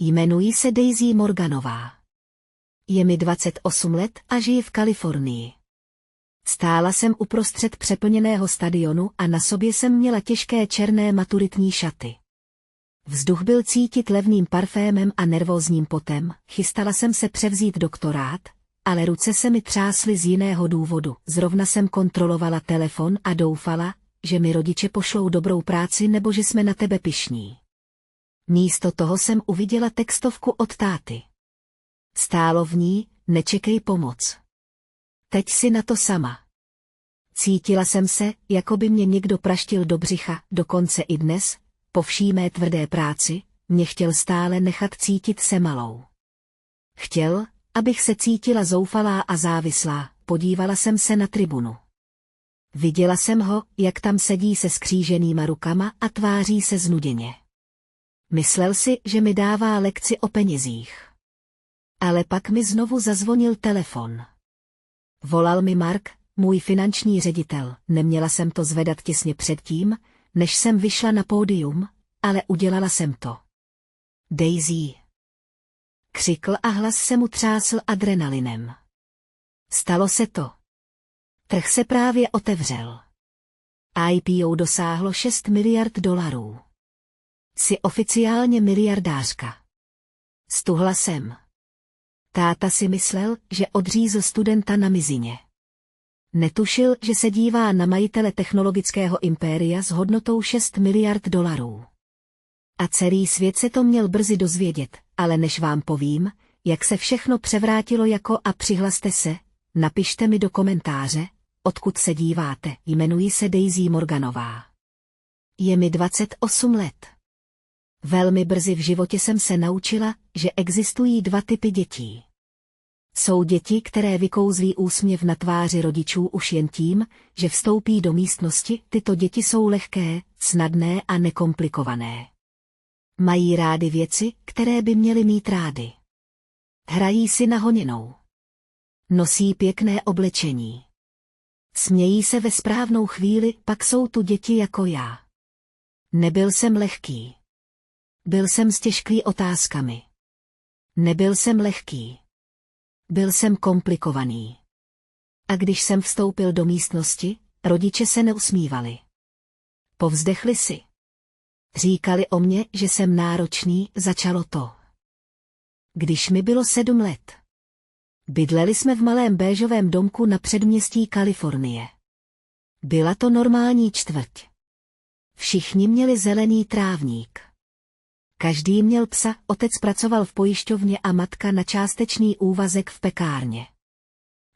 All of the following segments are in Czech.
Jmenuji se Daisy Morganová. Je mi 28 let a žiji v Kalifornii. Stála jsem uprostřed přeplněného stadionu a na sobě jsem měla těžké černé maturitní šaty. Vzduch byl cítit levným parfémem a nervózním potem, chystala jsem se převzít doktorát, ale ruce se mi třásly z jiného důvodu. Zrovna jsem kontrolovala telefon a doufala, že mi rodiče pošlou dobrou práci nebo že jsme na tebe pyšní. Místo toho jsem uviděla textovku od táty. Stálo v ní: nečekej pomoc. Teď si na to sama. Cítila jsem se, jako by mě někdo praštil do břicha, dokonce i dnes, po vší mé tvrdé práci, mě chtěl stále nechat cítit se malou. Chtěl, abych se cítila zoufalá a závislá. Podívala jsem se na tribunu. Viděla jsem ho, jak tam sedí se skříženýma rukama a tváří se znuděně. Myslel si, že mi dává lekci o penězích. Ale pak mi znovu zazvonil telefon. Volal mi Mark, můj finanční ředitel. Neměla jsem to zvedat těsně předtím, než jsem vyšla na pódium, ale udělala jsem to. Daisy. Křikl a hlas se mu třásl adrenalinem. Stalo se to. Trh se právě otevřel. IPO dosáhlo 6 miliard dolarů. Jsi oficiálně miliardářka. Stuhla jsem. Táta si myslel, že odřízl studenta na mizině. Netušil, že se dívá na majitele technologického impéria s hodnotou 6 miliard dolarů. A celý svět se to měl brzy dozvědět, ale než vám povím, jak se všechno převrátilo a přihlaste se, napište mi do komentáře, odkud se díváte. Jmenuji se Daisy Morganová. Je mi 28 let. Velmi brzy v životě jsem se naučila, že existují dva typy dětí. Jsou děti, které vykouzlí úsměv na tváři rodičů už jen tím, že vstoupí do místnosti. Tyto děti jsou lehké, snadné a nekomplikované. Mají rády věci, které by měly mít rády. Hrají si na honěnou. Nosí pěkné oblečení. Smějí se ve správnou chvíli. Pak jsou tu děti jako já. Nebyl jsem lehký. Byl jsem s těžkými otázkami. Nebyl jsem lehký. Byl jsem komplikovaný. A když jsem vstoupil do místnosti, rodiče se neusmívali. Povzdechli si. Říkali o mně, že jsem náročný. Začalo to, když mi bylo 7 let. Bydleli jsme v malém béžovém domku na předměstí Kalifornie. Byla to normální čtvrť. Všichni měli zelený trávník. Každý měl psa, otec pracoval v pojišťovně a matka na částečný úvazek v pekárně.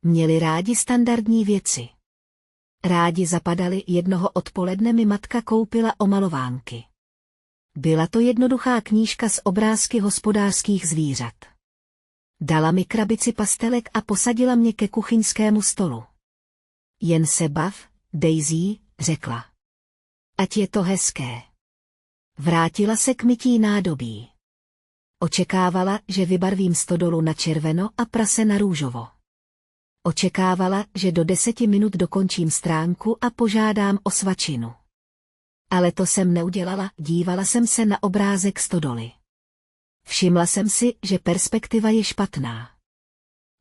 Měli rádi standardní věci. Rádi zapadali. Jednoho odpoledne mi matka koupila omalovánky. Byla to jednoduchá knížka s obrázky hospodářských zvířat. Dala mi krabici pastelek a posadila mě ke kuchyňskému stolu. Jen se bav, Daisy, řekla. Ať je to hezké. Vrátila se k mytí nádobí. Očekávala, že vybarvím stodolu na červeno a prase na růžovo. Očekávala, že do 10 minut dokončím stránku a požádám o svačinu. Ale to jsem neudělala. Dívala jsem se na obrázek stodoly. Všimla jsem si, že perspektiva je špatná.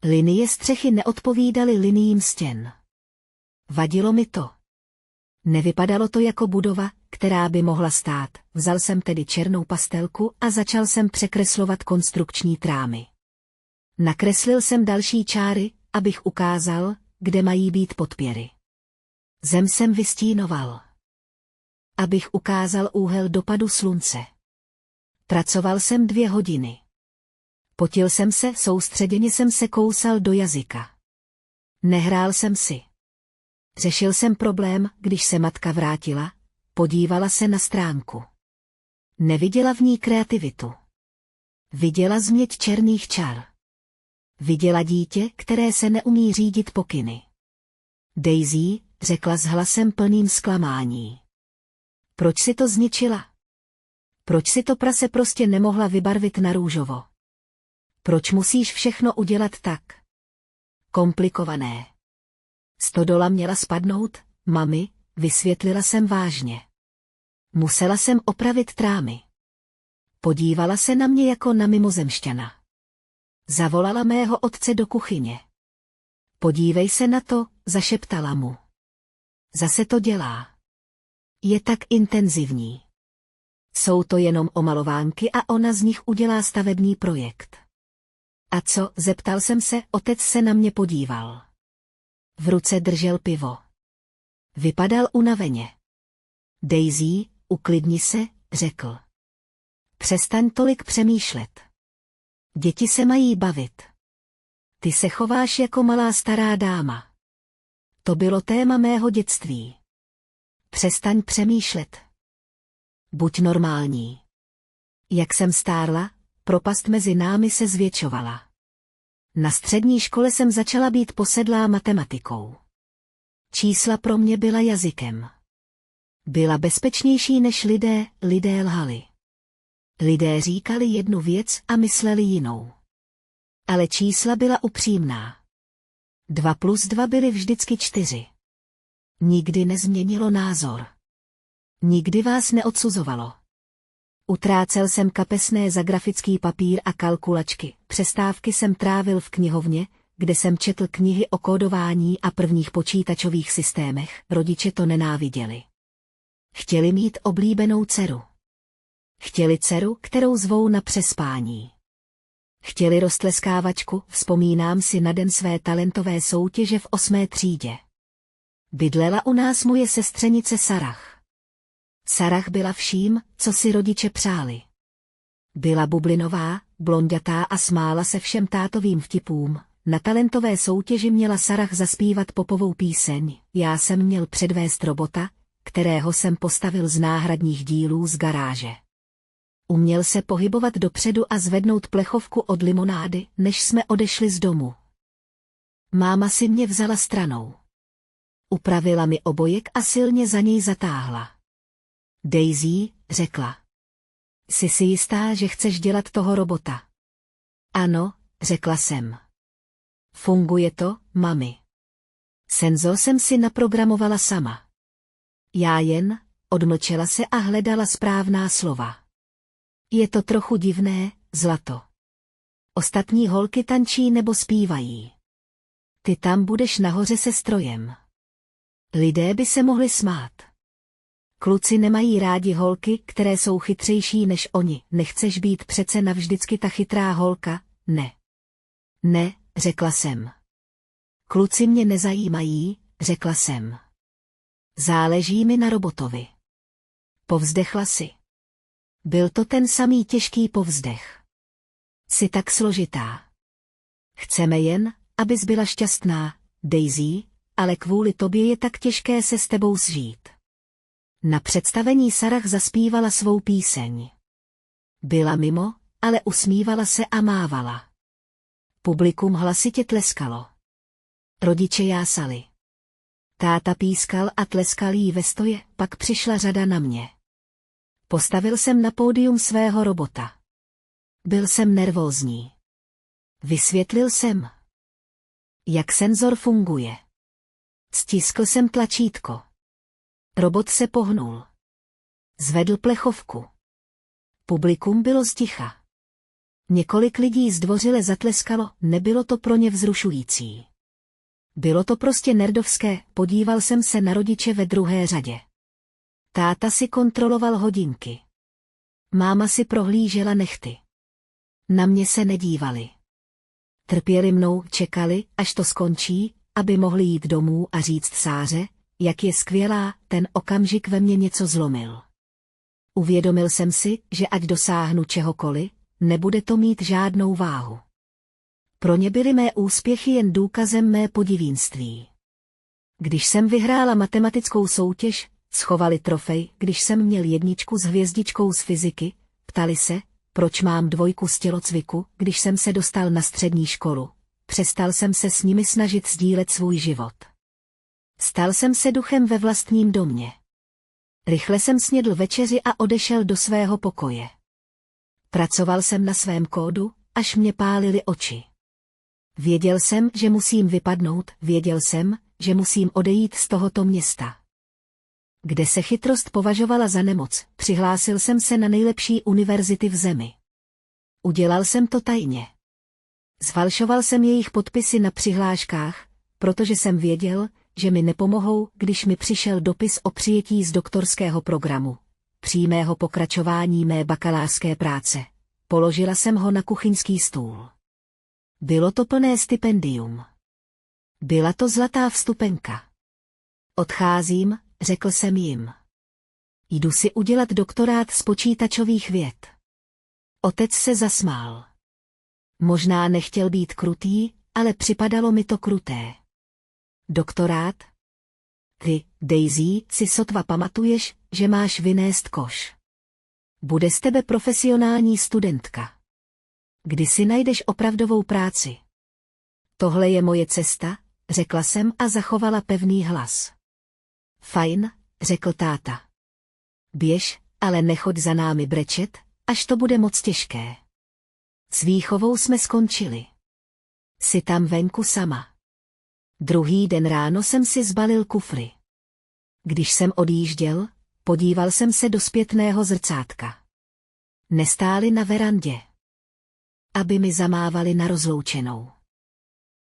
Linie střechy neodpovídaly liniím stěn. Vadilo mi to. Nevypadalo to jako budova, která by mohla stát. Vzal jsem tedy černou pastelku a začal jsem překreslovat konstrukční trámy. Nakreslil jsem další čáry, abych ukázal, kde mají být podpěry. Zem jsem vystínoval. Abych ukázal úhel dopadu slunce. Pracoval jsem 2 hodiny. Potil jsem se, soustředěně jsem se kousal do jazyka. Nehrál jsem si. Řešil jsem problém. Když se matka vrátila, podívala se na stránku. Neviděla v ní kreativitu. Viděla změť černých čar. Viděla dítě, které se neumí řídit pokyny. Daisy, řekla s hlasem plným zklamání. Proč si to zničila? Proč si to prase prostě nemohla vybarvit na růžovo? Proč musíš všechno udělat tak komplikované? Stodola měla spadnout, mami, vysvětlila jsem vážně. Musela jsem opravit trámy. Podívala se na mě jako na mimozemšťana. Zavolala mého otce do kuchyně. Podívej se na to, zašeptala mu. Zase to dělá. Je tak intenzivní. Jsou to jenom omalovánky a ona z nich udělá stavební projekt. A co, zeptal jsem se, otec se na mě podíval. V ruce držel pivo. Vypadal unaveně. Daisy, uklidni se, řekl. Přestaň tolik přemýšlet. Děti se mají bavit. Ty se chováš jako malá stará dáma. To bylo téma mého dětství. Přestaň přemýšlet. Buď normální. Jak jsem stárla, propast mezi námi se zvětšovala. Na střední škole jsem začala být posedlá matematikou. Čísla pro mě byla jazykem. Byla bezpečnější než lidé lhali. Lidé říkali jednu věc a mysleli jinou. Ale čísla byla upřímná. 2 plus 2 byly vždycky 4. Nikdy nezměnilo názor. Nikdy vás neodsuzovalo. Utrácel jsem kapesné za grafický papír a kalkulačky, přestávky jsem trávil v knihovně, kde jsem četl knihy o kódování a prvních počítačových systémech, rodiče to nenáviděli. Chtěli mít oblíbenou dceru. Chtěli dceru, kterou zvou na přespání. Chtěli roztleskávačku, vzpomínám si na den své talentové soutěže v 8. třídě. Bydlela u nás moje sestřenice Sarah. Sarah byla vším, co si rodiče přáli. Byla bublinová, blonďatá a smála se všem tátovým vtipům. Na talentové soutěži měla Sarah zaspívat popovou píseň, já jsem měl předvést robota, kterého jsem postavil z náhradních dílů z garáže. Uměl se pohybovat dopředu a zvednout plechovku od limonády, než jsme odešli z domu. Máma si mě vzala stranou. Upravila mi obojek a silně za něj zatáhla. Daisy, řekla. Jsi si jistá, že chceš dělat toho robota? Ano, řekla jsem. Funguje to, mami. Senzor jsem si naprogramovala sama. Já jen, odmlčela se a hledala správná slova. Je to trochu divné, zlato. Ostatní holky tančí nebo zpívají. Ty tam budeš nahoře se strojem. Lidé by se mohli smát. Kluci nemají rádi holky, které jsou chytřejší než oni. Nechceš být přece navždycky ta chytrá holka, ne. Ne, řekla jsem. Kluci mě nezajímají, řekla jsem. Záleží mi na robotovi. Povzdechla si. Byl to ten samý těžký povzdech. Jsi tak složitá. Chceme jen, abys byla šťastná, Daisy, ale kvůli tobě je tak těžké se s tebou sžít. Na představení Sarah zaspívala svou píseň. Byla mimo, ale usmívala se a mávala. Publikum hlasitě tleskalo. Rodiče jásali. Táta pískal a tleskal jí ve stoje, pak přišla řada na mě. Postavil jsem na pódium svého robota. Byl jsem nervózní. Vysvětlil jsem, jak senzor funguje. Stiskl jsem tlačítko. Robot se pohnul. Zvedl plechovku. Publikum bylo sticha. Několik lidí zdvořile zatleskalo, nebylo to pro ně vzrušující. Bylo to prostě nerdovské, podíval jsem se na rodiče ve druhé řadě. Táta si kontroloval hodinky. Máma si prohlížela nehty. Na mě se nedívali. Trpěli mnou, čekali, až to skončí, aby mohli jít domů a říct Sáře, jak je skvělá, ten okamžik ve mně něco zlomil. Uvědomil jsem si, že ať dosáhnu čehokoliv, nebude to mít žádnou váhu. Pro ně byly mé úspěchy jen důkazem mé podivínství. Když jsem vyhrála matematickou soutěž, schovali trofej, když jsem měl 1 s hvězdičkou z fyziky, ptali se, proč mám 2 z tělocviku, když jsem se dostal na střední školu. Přestal jsem se s nimi snažit sdílet svůj život. Stal jsem se duchem ve vlastním domě. Rychle jsem snědl večeři a odešel do svého pokoje. Pracoval jsem na svém kódu, až mě pálily oči. Věděl jsem, že musím vypadnout, věděl jsem, že musím odejít z tohoto města. kde se chytrost považovala za nemoc, přihlásil jsem se na nejlepší univerzity v zemi. Udělal jsem to tajně. Zfalšoval jsem jejich podpisy na přihláškách, protože jsem věděl, že mi nepomohou, když mi přišel dopis o přijetí z doktorského programu, přímého pokračování mé bakalářské práce. Položila jsem ho na kuchyňský stůl. Bylo to plné stipendium. Byla to zlatá vstupenka. Odcházím, řekl jsem jim. Jdu si udělat doktorát z počítačových věd. Otec se zasmál. Možná nechtěl být krutý, ale připadalo mi to kruté. Doktorát? Ty, Daisy, si sotva pamatuješ, že máš vynést koš. Bude z tebe profesionální studentka. Kdy si najdeš opravdovou práci? Tohle je moje cesta, řekla jsem a zachovala pevný hlas. Fajn, řekl táta. Běž, ale nechoď za námi brečet, až to bude moc těžké. S výchovou jsme skončili. Jsi tam venku sama. Druhý den ráno jsem si zbalil kufry. Když jsem odjížděl, podíval jsem se do zpětného zrcátka. Nestáli na verandě. Aby mi zamávali na rozloučenou.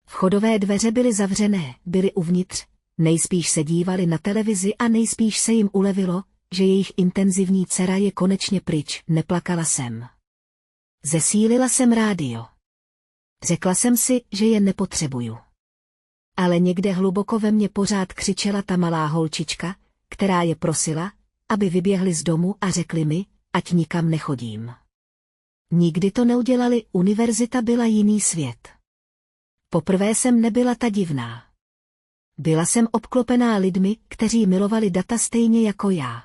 Vchodové dveře byly zavřené, byly uvnitř, nejspíš se dívali na televizi a nejspíš se jim ulevilo, že jejich intenzivní dcera je konečně pryč, neplakala jsem. Zesílila jsem rádio. Řekla jsem si, že je nepotřebuju. Ale někde hluboko ve mně pořád křičela ta malá holčička, která je prosila, aby vyběhli z domu a řekli mi, ať nikam nechodím. Nikdy to neudělali, univerzita byla jiný svět. Poprvé jsem nebyla ta divná. Byla jsem obklopená lidmi, kteří milovali data stejně jako já.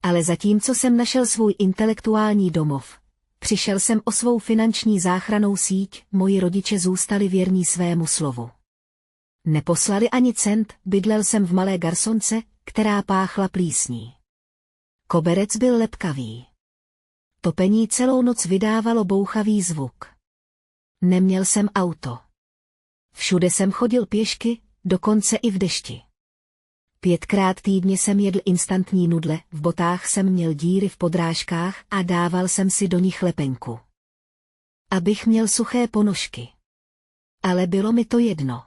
Ale zatímco jsem našel svůj intelektuální domov, přišel jsem o svou finanční záchrannou síť, moji rodiče zůstali věrní svému slovu. Neposlali ani cent, bydlel jsem v malé garsonce, která páchla plísní. Koberec byl lepkavý. Topení celou noc vydávalo bouchavý zvuk. Neměl jsem auto. Všude jsem chodil pěšky, dokonce i v dešti. 5krát týdně jsem jedl instantní nudle, v botách jsem měl díry v podrážkách a dával jsem si do nich lepenku. Abych měl suché ponožky. Ale bylo mi to jedno.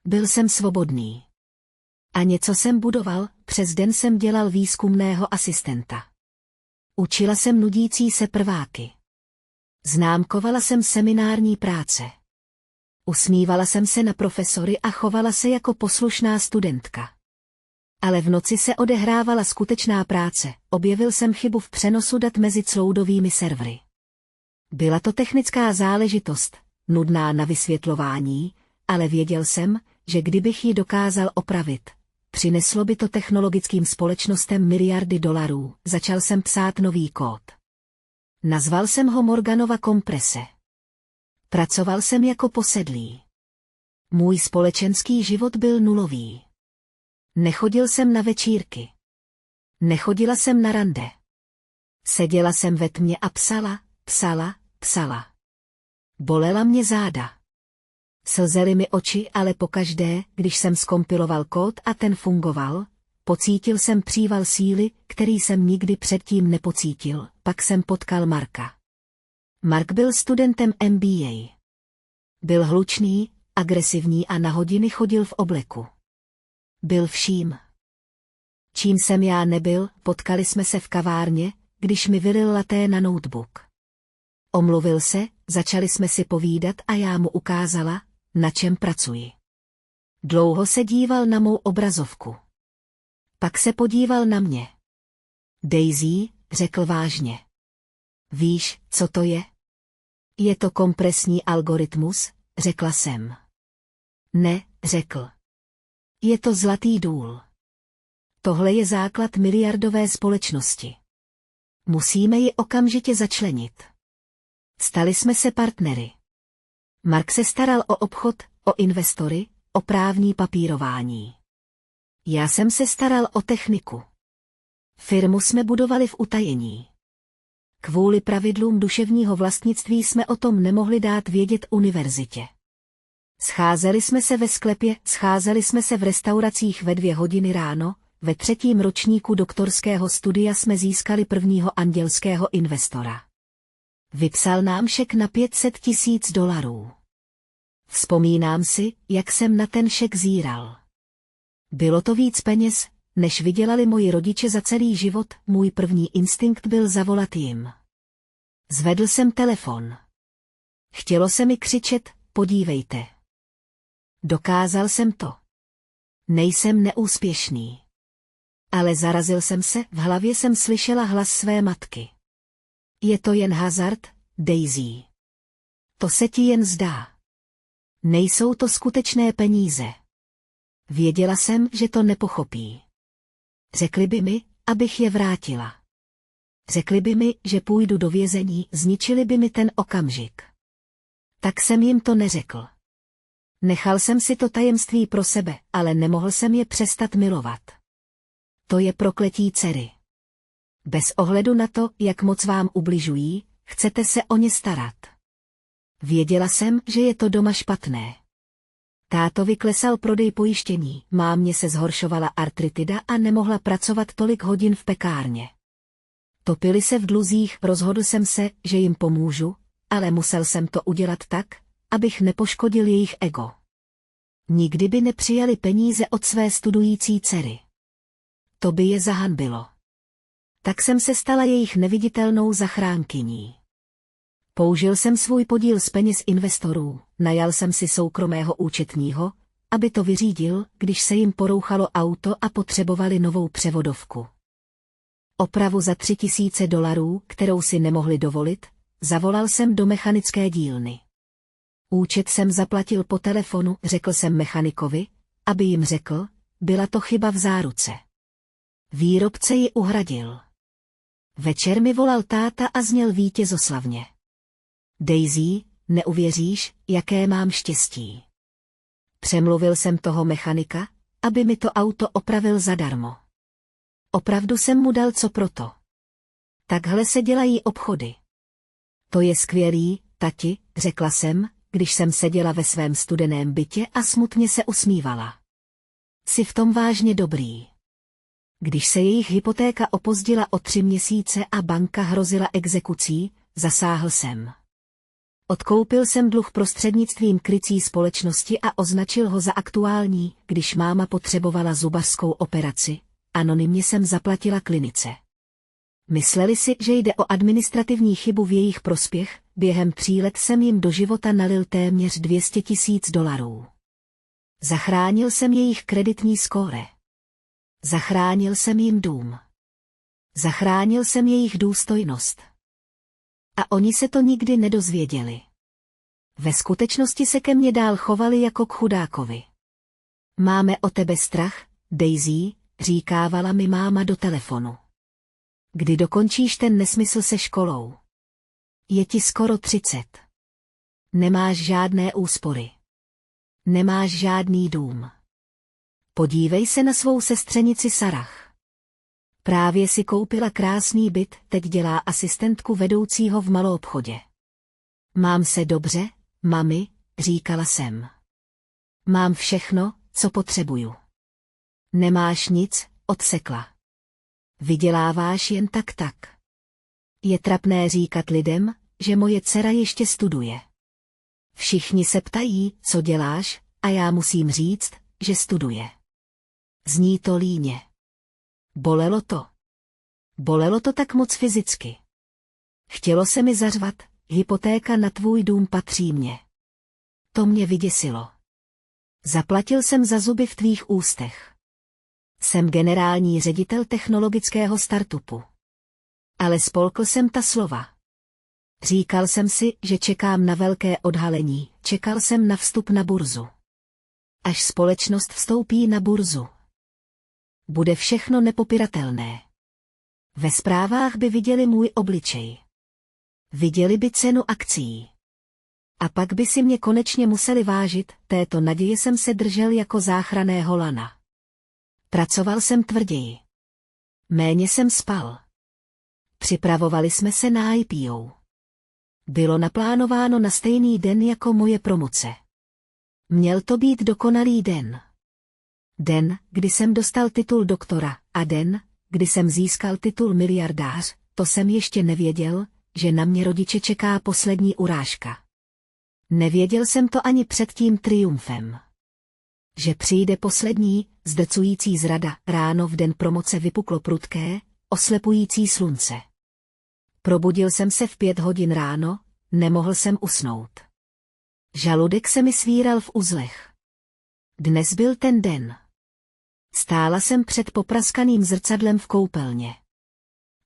Byl jsem svobodný. A něco jsem budoval, přes den jsem dělal výzkumného asistenta. Učila jsem nudící se prváky. Známkovala jsem seminární práce. Usmívala jsem se na profesory a chovala se jako poslušná studentka. Ale v noci se odehrávala skutečná práce, objevil jsem chybu v přenosu dat mezi cloudovými servery. Byla to technická záležitost, nudná na vysvětlování, ale věděl jsem, že kdybych ji dokázal opravit, přineslo by to technologickým společnostem miliardy dolarů. Začal jsem psát nový kód. Nazval jsem ho Morganova komprese. Pracoval jsem jako posedlý. Můj společenský život byl nulový. Nechodil jsem na večírky. Nechodila jsem na rande. Seděla jsem ve tmě a psala. Bolela mě záda. Slzely mi oči, ale pokaždé, když jsem zkompiloval kód a ten fungoval, pocítil jsem příval síly, který jsem nikdy předtím nepocítil. Pak jsem potkal Marka. Mark byl studentem MBA. Byl hlučný, agresivní a na hodiny chodil v obleku. Byl vším. Čím jsem já nebyl, potkali jsme se v kavárně, když mi vylil laté na notebook. Omluvil se, začali jsme si povídat a já mu ukázala, na čem pracuji. Dlouho se díval na mou obrazovku. Pak se podíval na mě. Daisy, řekl vážně. Víš, co to je? Je to kompresní algoritmus, řekla jsem. Ne, řekl. Je to zlatý důl. Tohle je základ miliardové společnosti. Musíme ji okamžitě začlenit. Stali jsme se partnery. Mark se staral o obchod, o investory, o právní papírování. Já jsem se staral o techniku. Firmu jsme budovali v utajení. Kvůli pravidlům duševního vlastnictví jsme o tom nemohli dát vědět univerzitě. Scházeli jsme se ve sklepě, scházeli jsme se v restauracích ve 2 hodiny ráno, ve 3. ročníku doktorského studia jsme získali prvního andělského investora. Vypsal nám šek na $500,000. Vzpomínám si, jak jsem na ten šek zíral. Bylo to víc peněz, než vydělali moji rodiče za celý život. Můj první instinkt byl zavolat jim. Zvedl jsem telefon. Chtělo se mi křičet, podívejte. Dokázal jsem to. Nejsem neúspěšný. Ale zarazil jsem se, v hlavě jsem slyšela hlas své matky. Je to jen hazard, Daisy. To se ti jen zdá. Nejsou to skutečné peníze. Věděla jsem, že to nepochopí. Řekli by mi, abych je vrátila. Řekli by mi, že půjdu do vězení, zničili by mi ten okamžik. Tak jsem jim to neřekl. Nechal jsem si to tajemství pro sebe, ale nemohl jsem je přestat milovat. To je prokletí dcery. Bez ohledu na to, jak moc vám ubližují, chcete se o ně starat. Věděla jsem, že je to doma špatné. Tátovi klesal prodej pojištění, mámě se zhoršovala artritida a nemohla pracovat tolik hodin v pekárně. Topili se v dluzích, rozhodl jsem se, že jim pomůžu, ale musel jsem to udělat tak, abych nepoškodil jejich ego. Nikdy by nepřijali peníze od své studující dcery. To by je zahanbilo. Tak jsem se stala jejich neviditelnou zachránkyní. Použil jsem svůj podíl z peněz investorů, najal jsem si soukromého účetního, aby to vyřídil, když se jim porouchalo auto a potřebovali novou převodovku. Opravu za $3,000, kterou si nemohli dovolit, zavolal jsem do mechanické dílny. Účet jsem zaplatil po telefonu, řekl jsem mechanikovi, aby jim řekl, byla to chyba v záruce. Výrobce ji uhradil. Večer mi volal táta a zněl vítězoslavně. Daisy, neuvěříš, jaké mám štěstí. Přemluvil jsem toho mechanika, aby mi to auto opravil zadarmo. Opravdu jsem mu dal co proto. Takhle se dělají obchody. To je skvělý, tati, řekla jsem, když jsem seděla ve svém studeném bytě a smutně se usmívala. Jsi v tom vážně dobrý. Když se jejich hypotéka opozdila o 3 měsíce a banka hrozila exekucí, zasáhl jsem. Odkoupil jsem dluh prostřednictvím krycí společnosti a označil ho za aktuální, když máma potřebovala zubařskou operaci. Anonymně jsem zaplatila klinice. Mysleli si, že jde o administrativní chybu v jejich prospěch, během 3 let jsem jim do života nalil téměř $200,000. Zachránil jsem jejich kreditní skóre. Zachránil jsem jim dům. Zachránil jsem jejich důstojnost. A oni se to nikdy nedozvěděli. Ve skutečnosti se ke mně dál chovali jako k chudákovi. Máme o tebe strach, Daisy, říkávala mi máma do telefonu. Kdy dokončíš ten nesmysl se školou? Je ti skoro 30. Nemáš žádné úspory. Nemáš žádný dům. Podívej se na svou sestřenici Sarah. Právě si koupila krásný byt, teď dělá asistentku vedoucího v maloobchodě. Mám se dobře, mami, říkala jsem. Mám všechno, co potřebuju. Nemáš nic, odsekla. Vyděláváš jen tak. Je trapné říkat lidem, že moje dcera ještě studuje. Všichni se ptají, co děláš, a já musím říct, že studuje. Zní to líně. Bolelo to. Bolelo to tak moc fyzicky. Chtělo se mi zařvat, hypotéka na tvůj dům patří mně. To mě vyděsilo. Zaplatil jsem za zuby v tvých ústech. Jsem generální ředitel technologického startupu. Ale spolkl jsem ta slova. Říkal jsem si, že čekám na velké odhalení, čekal jsem na vstup na burzu. Až společnost vstoupí na burzu. Bude všechno nepopiratelné. Ve zprávách by viděli můj obličej. Viděli by cenu akcií. A pak by si mě konečně museli vážit, této naděje jsem se držel jako záchranného lana. Pracoval jsem tvrději. Méně jsem spal. Připravovali jsme se na IPO. Bylo naplánováno na stejný den jako moje promoce. Měl to být dokonalý den. Den, kdy jsem dostal titul doktora, A den, kdy jsem získal titul miliardář, to jsem ještě nevěděl, že na mě rodiče čeká poslední urážka. Nevěděl jsem to ani před tím triumfem. Že přijde poslední, zdrcující zrada. Ráno v den promoce vypuklo prudké, oslepující slunce. Probudil jsem se v 5 hodin ráno, nemohl jsem usnout. Žaludek se mi svíral v uzlech. Dnes byl ten den. Stála jsem před popraskaným zrcadlem v koupelně.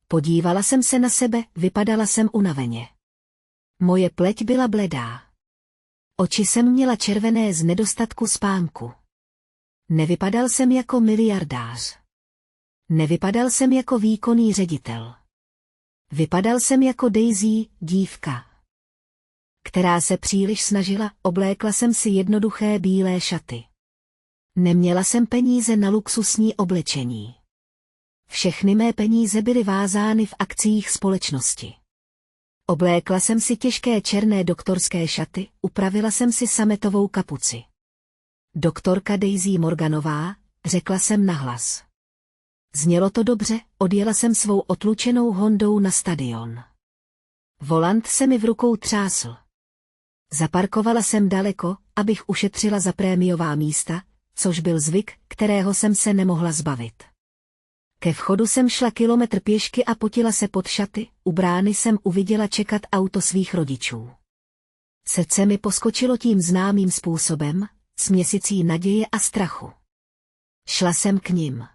Podívala jsem se na sebe, vypadala jsem unaveně. Moje pleť byla bledá. Oči jsem měla červené z nedostatku spánku. Nevypadal jsem jako miliardář. Nevypadal jsem jako výkonný ředitel. Vypadal jsem jako Daisy, dívka, která se příliš snažila. Oblékla jsem si jednoduché bílé šaty. Neměla jsem peníze na luxusní oblečení. Všechny mé peníze byly vázány v akciích společnosti. Oblékla jsem si těžké černé doktorské šaty, upravila jsem si sametovou kapuci. Doktorka Daisy Morganová, řekla jsem nahlas. Znělo to dobře, odjela jsem svou otlučenou Hondou na stadion. Volant se mi v rukou třásl. Zaparkovala jsem daleko, abych ušetřila za prémiová místa, což byl zvyk, kterého jsem se nemohla zbavit. Ke vchodu jsem šla kilometr pěšky a potila se pod šaty, u brány jsem uviděla čekat auto svých rodičů. Srdce mi poskočilo tím známým způsobem, směsicí naděje a strachu. Šla jsem k nim.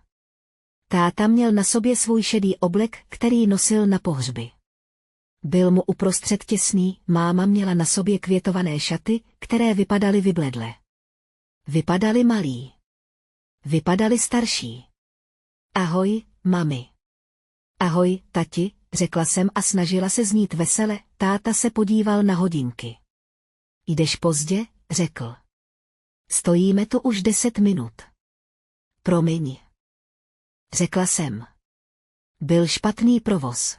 Táta měl na sobě svůj šedý oblek, který nosil na pohřby. Byl mu uprostřed těsný, máma měla na sobě květované šaty, které vypadaly vybledle. Vypadaly malí. Vypadaly starší. Ahoj, mami. Ahoj, tati, řekla jsem a snažila se znít vesele. Táta se podíval na hodinky. Jdeš pozdě, řekl. Stojíme tu už 10 minut. Promiň. Řekla jsem. Byl špatný provoz.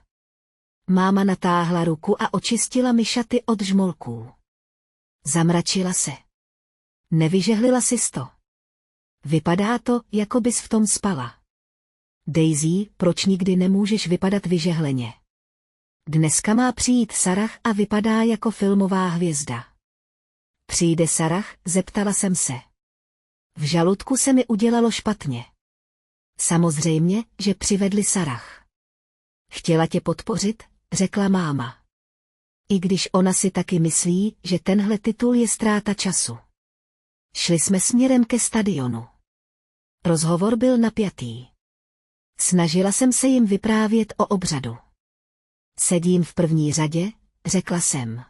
Máma natáhla ruku a očistila mi šaty od žmolků. Zamračila se. Nevyžehlila sis to. Vypadá to, jako bys v tom spala. Daisy, proč nikdy nemůžeš vypadat vyžehleně? Dneska má přijít Sarah a vypadá jako filmová hvězda. Přijde Sarah, zeptala jsem se. V žaludku se mi udělalo špatně. Samozřejmě, že přivedli Sarah. Chtěla tě podpořit, řekla máma. I když ona si taky myslí, že tenhle titul je ztráta času. Šli jsme směrem ke stadionu. Rozhovor byl napjatý. Snažila jsem se jim vyprávět o obřadu. Sedím v první řadě, řekla jsem.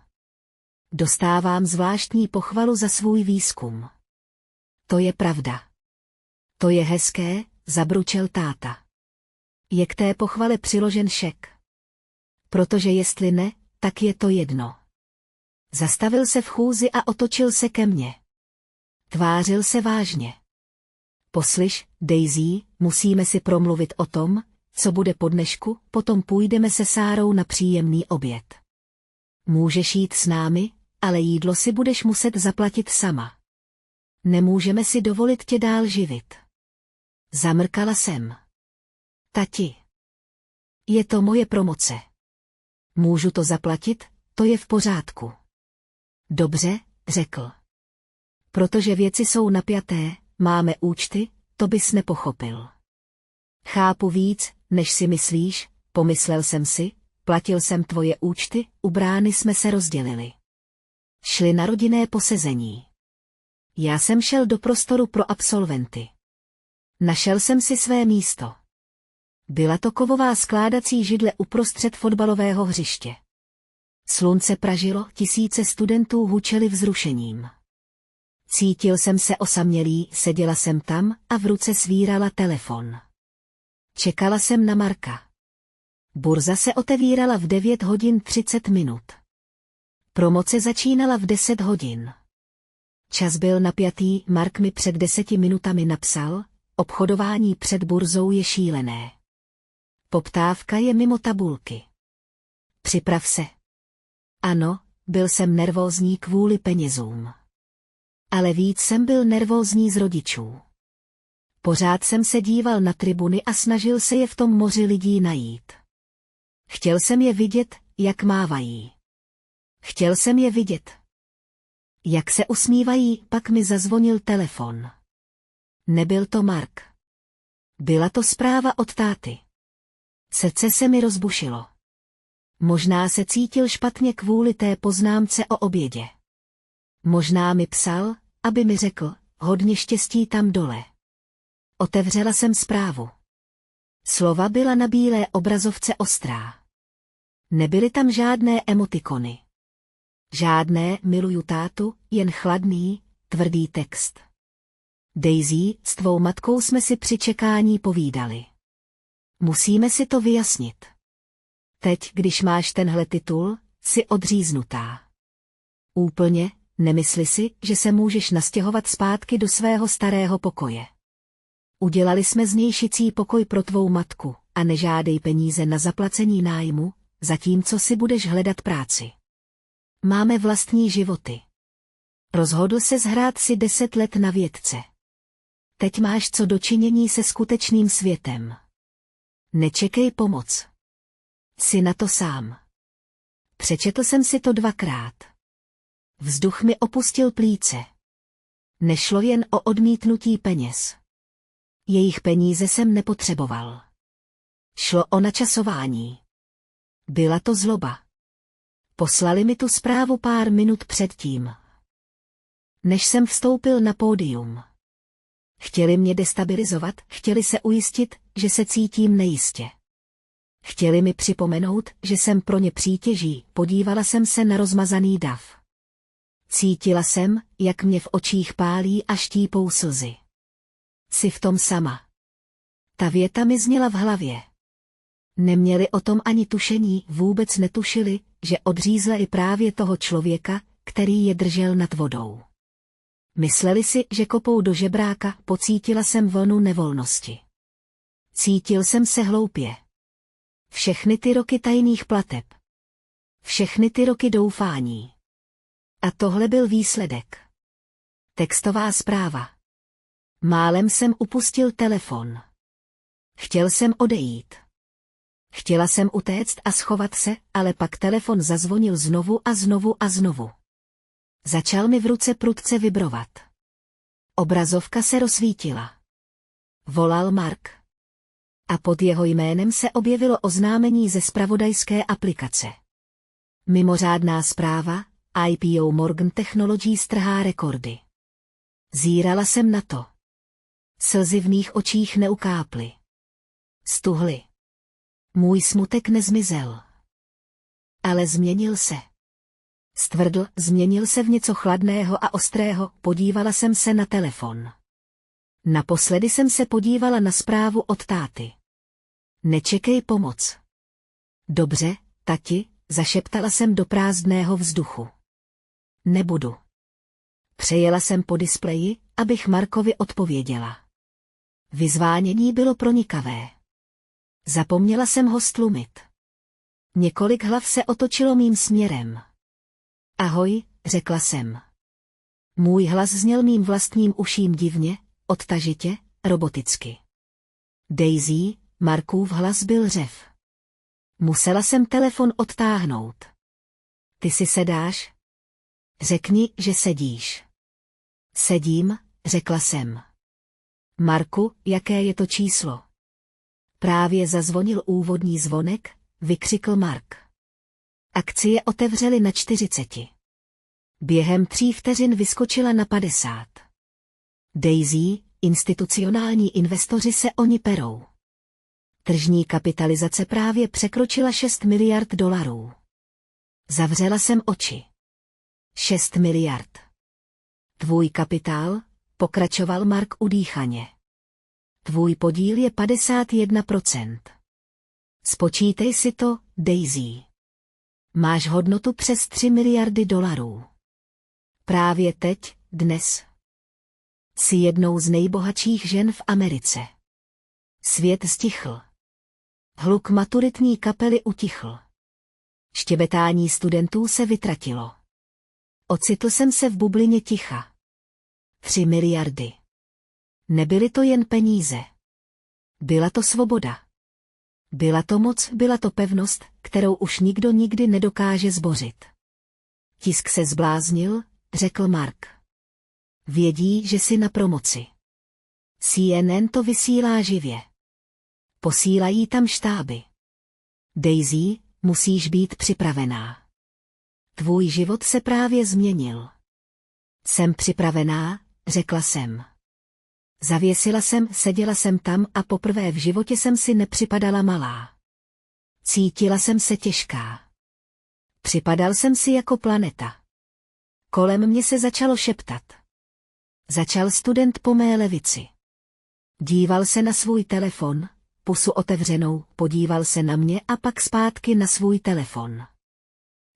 Dostávám zvláštní pochvalu za svůj výzkum. To je pravda. To je hezké, zabručel táta. Je k té pochvale přiložen šek. Protože jestli ne, tak je to jedno. Zastavil se v chůzi a otočil se ke mně. Tvářil se vážně. Poslyš, Daisy, musíme si promluvit o tom, co bude po dnešku, potom půjdeme se Sárou na příjemný oběd. Můžeš jít s námi, ale jídlo si budeš muset zaplatit sama. Nemůžeme si dovolit tě dál živit. Zamrkala jsem. Tati. Je to moje promoce. Můžu to zaplatit, to je v pořádku. Dobře, řekl. Protože věci jsou napjaté, máme účty, to bys nepochopil. Chápu víc, než si myslíš, pomyslel jsem si, platil jsem tvoje účty, u brány jsme se rozdělili. Šli na rodinné posezení. Já jsem šel do prostoru pro absolventy. Našel jsem si své místo. Byla to kovová skládací židle uprostřed fotbalového hřiště. Slunce pražilo, tisíce studentů hučeli vzrušením. Cítil jsem se osamělý, seděla jsem tam a v ruce svírala telefon. Čekala jsem na Marka. Burza se otevírala v 9 hodin 30 minut. Promoce začínala v 10 hodin. Čas byl napjatý, Mark mi před 10 minutami napsal, obchodování před burzou je šílené. Poptávka je mimo tabulky. Připrav se. Ano, byl jsem nervózní kvůli penězům. Ale víc jsem byl nervózní z rodičů. Pořád jsem se díval na tribuny a snažil se je v tom moři lidí najít. Chtěl jsem je vidět, jak mávají. Chtěl jsem je vidět, jak se usmívají, pak mi zazvonil telefon. Nebyl to Mark. Byla to zpráva od táty. Srdce se mi rozbušilo. Možná se cítil špatně kvůli té poznámce o obědě. Možná mi psal, aby mi řekl, hodně štěstí tam dole. Otevřela jsem zprávu. Slova byla na bílé obrazovce ostrá. Nebyly tam žádné emotikony. Žádné miluju tátu, jen chladný, tvrdý text. Daisy, s tvou matkou jsme si při čekání povídali. Musíme si to vyjasnit. Teď, když máš tenhle titul, jsi odříznutá. Úplně, nemysli si, že se můžeš nastěhovat zpátky do svého starého pokoje. Udělali jsme z něj šicí pokoj pro tvou matku a nežádej peníze na zaplacení nájmu, zatímco si budeš hledat práci. Máme vlastní životy. Rozhodl se zhrát si 10 let na vědce. Teď máš co dočinění se skutečným světem. Nečekej pomoc. Jsi na to sám. Přečetl jsem si to 2krát. Vzduch mi opustil plíce. Nešlo jen o odmítnutí peněz. Jejich peníze jsem nepotřeboval. Šlo o načasování. Byla to zloba. Poslali mi tu zprávu pár minut předtím, než jsem vstoupil na pódium. Chtěli mě destabilizovat, chtěli se ujistit, že se cítím nejistě. Chtěli mi připomenout, že jsem pro ně přítěží, podívala jsem se na rozmazaný dav. Cítila jsem, jak mě v očích pálí a štípou slzy. Jsi v tom sama. Ta věta mi zněla v hlavě. Neměli o tom ani tušení, vůbec netušili, že odřízli právě toho člověka, který je držel nad vodou. Mysleli si, že kopou do žebráka, pocítila jsem vlnu nevolnosti. Cítil jsem se hloupě. Všechny ty roky tajných plateb. Všechny ty roky doufání. A tohle byl výsledek. Textová zpráva. Málem jsem upustil telefon. Chtěl jsem odejít. Chtěla jsem utéct a schovat se, ale pak telefon zazvonil znovu a znovu a znovu. Začal mi v ruce prudce vibrovat. Obrazovka se rozsvítila. Volal Mark. A pod jeho jménem se objevilo oznámení ze zpravodajské aplikace. Mimořádná zpráva, IPO Morgan Technologies trhá rekordy. Zírala jsem na to. Slzy v mých očích neukáply. Stuhly. Můj smutek nezmizel. Ale změnil se. Stvrdl, změnil se v něco chladného a ostrého, podívala jsem se na telefon. Naposledy jsem se podívala na zprávu od táty. Nečekej pomoc. Dobře, tati, zašeptala jsem do prázdného vzduchu. Nebudu. Přejela jsem po displeji, abych Markovi odpověděla. Vyzvánění bylo pronikavé. Zapomněla jsem ho stlumit. Několik hlav se otočilo mým směrem. Ahoj, řekla jsem. Můj hlas zněl mým vlastním uším divně, odtažitě, roboticky. Daisy, Markův hlas byl řev. Musela jsem telefon odtáhnout. Ty si sedáš? Řekni, že sedíš. Sedím, řekla jsem. Marku, jaké je to číslo? Právě zazvonil úvodní zvonek, vykřikl Mark. Akcie otevřely na 40. Během 3 vteřin vyskočila na 50. Daisy, institucionální investoři se o ní perou. Tržní kapitalizace právě překročila 6 miliard dolarů. Zavřela jsem oči. 6 miliard. Tvůj kapitál, pokračoval Mark udýchaně. Tvůj podíl je 51%. Spočítej si to, Daisy. Máš hodnotu přes 3 miliardy dolarů. Právě teď, dnes. Jsi jednou z nejbohatších žen v Americe. Svět stichl. Hluk maturitní kapely utichl. Štěbetání studentů se vytratilo. Ocitl jsem se v bublině ticha. 3 miliardy. Nebyly to jen peníze. Byla to svoboda. Byla to moc, byla to pevnost, kterou už nikdo nikdy nedokáže zbořit. Tisk se zbláznil, řekl Mark. Vědí, že jsi na promoci. CNN to vysílá živě. Posílají tam štáby. Daisy, musíš být připravená. Tvůj život se právě změnil. Jsem připravená, řekla jsem. Zavěsila jsem, seděla jsem tam a poprvé v životě jsem si nepřipadala malá. Cítila jsem se těžká. Připadal jsem si jako planeta. Kolem mě se začalo šeptat. Začal student po mé levici. Díval se na svůj telefon, pusu otevřenou, podíval se na mě a pak zpátky na svůj telefon.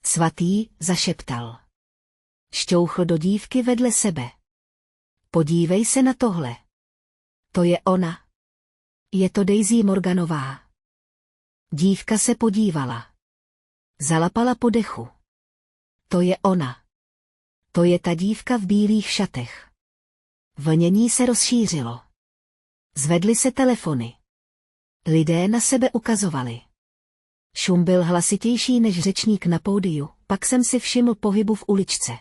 Svatý, zašeptal. Šťouchl do dívky vedle sebe. Podívej se na tohle. To je ona. Je to Daisy Morganová. Dívka se podívala. Zalapala po dechu. To je ona. To je ta dívka v bílých šatech. Vlnění se rozšířilo. Zvedly se telefony. Lidé na sebe ukazovali. Šum byl hlasitější než řečník na pódiu, pak jsem si všiml pohybu v uličce.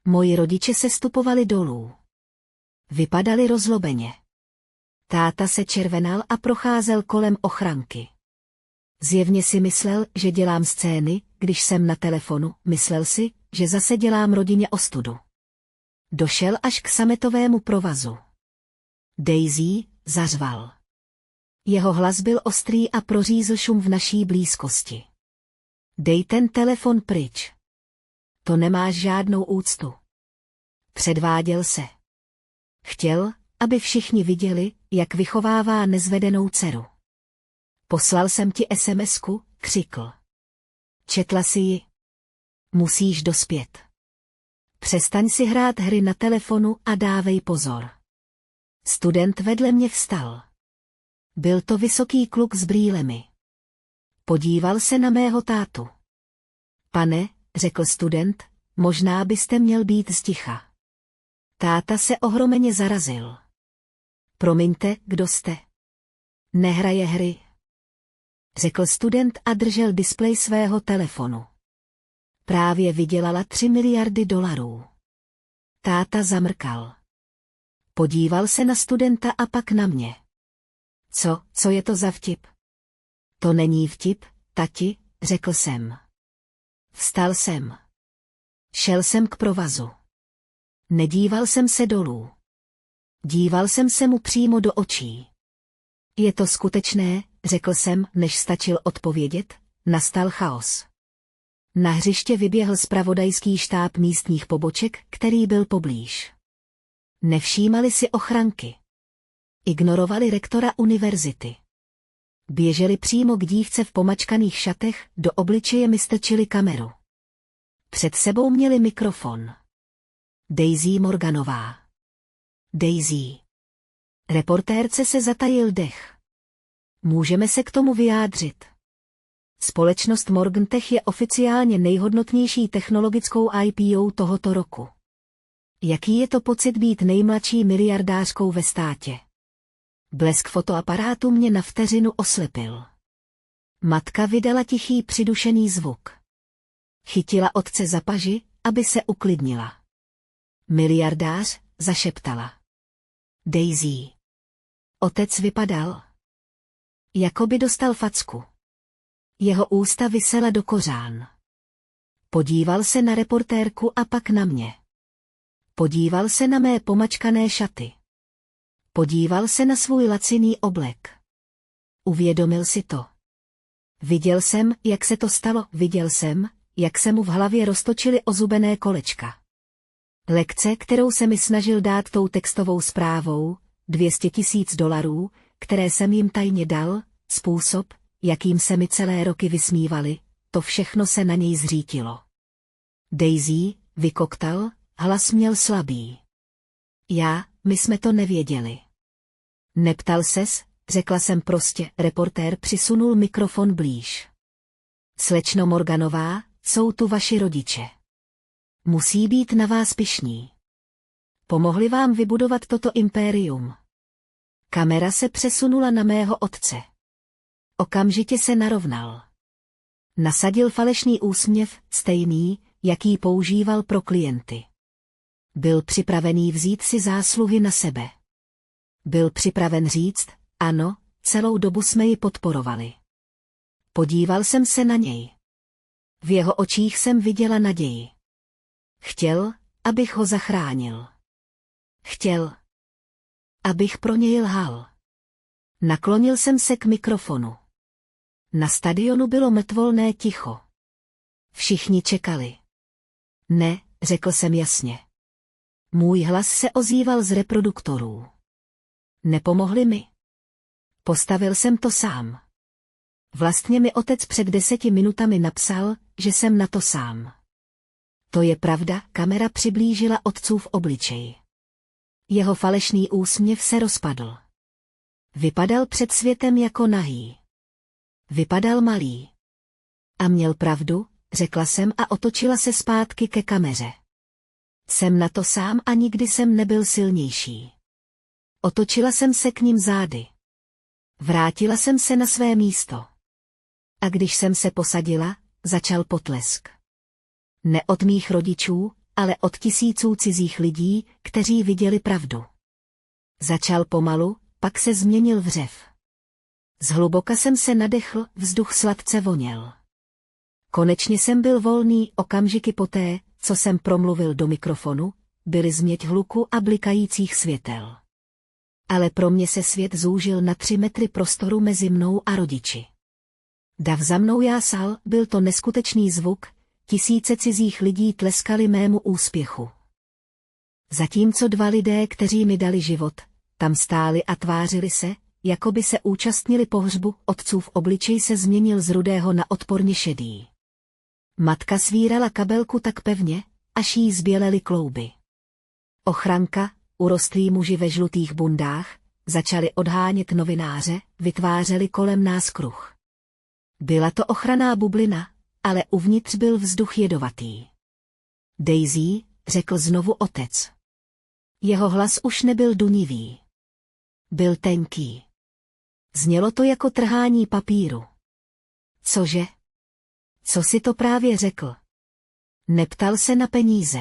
Moji rodiče se stupovali dolů. Vypadali rozlobeně. Táta se červenal a procházel kolem ochranky. Zjevně si myslel, že dělám scény, když jsem na telefonu, myslel si, že zase dělám rodině ostudu. Došel až k sametovému provazu. Daisy, zařval. Jeho hlas byl ostrý a prořízl šum v naší blízkosti. Dej ten telefon pryč. To nemáš žádnou úctu. Předváděl se. Chtěl, aby všichni viděli, jak vychovává nezvedenou dceru. Poslal jsem ti SMS-ku, křikl. Četla si ji. Musíš dospět. Přestaň si hrát hry na telefonu a dávej pozor. Student vedle mě vstal. Byl to vysoký kluk s brýlemi. Podíval se na mého tátu. Pane, řekl student, možná byste měl být sticha. Táta se ohromeně zarazil. Promiňte, kdo jste? Nehraje hry, řekl student a držel displej svého telefonu. Právě vydělala 3 miliardy dolarů. Táta zamrkal. Podíval se na studenta a pak na mě. Co je to za vtip? To není vtip, tati, řekl jsem. Vstal jsem. Šel jsem k provazu. Nedíval jsem se dolů. Díval jsem se mu přímo do očí. Je to skutečné, řekl jsem, než stačil odpovědět, nastal chaos. Na hřiště vyběhl zpravodajský štáb místních poboček, který byl poblíž. Nevšímali si ochranky. Ignorovali rektora univerzity. Běželi přímo k dívce v pomačkaných šatech, do obličeje mi strčili kameru. Před sebou měli mikrofon. Daisy Morganová. Daisy. Reportérce se zatajil dech. Můžeme se k tomu vyjádřit. Společnost Morgantech je oficiálně nejhodnotnější technologickou IPO tohoto roku. Jaký je to pocit být nejmladší miliardářkou ve státě? Blesk fotoaparátu mě na vteřinu oslepil. Matka vydala tichý přidušený zvuk. Chytila otce za paži, aby se uklidnila. Miliardář, zašeptala. Daisy. Otec vypadal, jako by dostal facku. Jeho ústa visela do kořán. Podíval se na reportérku a pak na mě. Podíval se na mé pomačkané šaty. Podíval se na svůj laciný oblek. Uvědomil si to. Viděl jsem, jak se to stalo, viděl jsem, jak se mu v hlavě roztočily ozubené kolečka. Lekce, kterou se mi snažil dát tou textovou zprávou, $200,000, které jsem jim tajně dal, způsob, jakým se mi celé roky vysmívali, to všechno se na něj zřítilo. Daisy, vykoktal, hlas měl slabý. My jsme to nevěděli. Neptal ses, řekla jsem prostě, reportér přisunul mikrofon blíž. Slečno Morganová, jsou tu vaši rodiče. Musí být na vás pyšní. Pomohli vám vybudovat toto impérium. Kamera se přesunula na mého otce. Okamžitě se narovnal. Nasadil falešný úsměv, stejný, jaký používal pro klienty. Byl připravený vzít si zásluhy na sebe. Byl připraven říct, ano, celou dobu jsme ji podporovali. Podíval jsem se na něj. V jeho očích jsem viděla naději. Chtěl, abych ho zachránil. Chtěl, abych pro něj lhal. Naklonil jsem se k mikrofonu. Na stadionu bylo mrtvolné ticho. Všichni čekali. Ne, řekl jsem jasně. Můj hlas se ozýval z reproduktorů. Nepomohli mi. Postavil jsem to sám. Vlastně mi otec před 10 minutami napsal, že jsem na to sám. To je pravda, kamera přiblížila otcův obličej. Jeho falešný úsměv se rozpadl. Vypadal před světem jako nahý. Vypadal malý. A měl pravdu, řekla jsem a otočila se zpátky ke kameře. Jsem na to sám a nikdy jsem nebyl silnější. Otočila jsem se k ním zády. Vrátila jsem se na své místo. A když jsem se posadila, začal potlesk. Ne od mých rodičů, ale od tisíců cizích lidí, kteří viděli pravdu. Začal pomalu, pak se změnil v řev. Zhluboka jsem se nadechl, vzduch sladce voněl. Konečně jsem byl volný, okamžiky poté, co jsem promluvil do mikrofonu, byly změť hluku a blikajících světel. Ale pro mě se svět zúžil na 3 metry prostoru mezi mnou a rodiči. Dav za mnou jásal, byl to neskutečný zvuk, tisíce cizích lidí tleskali mému úspěchu. Zatímco 2 lidé, kteří mi dali život, tam stáli a tvářili se, jako by se účastnili pohřbu, otcův obličej se změnil z rudého na odporně šedý. Matka svírala kabelku tak pevně, až jí zbělely klouby. Ochranka, urostlí muži ve žlutých bundách, začali odhánět novináře, vytvářeli kolem nás kruh. Byla to ochranná bublina, ale uvnitř byl vzduch jedovatý. Daisy, řekl znovu otec. Jeho hlas už nebyl dunivý. Byl tenký. Znělo to jako trhání papíru. Cože? Co si to právě řekl? Neptal se na peníze.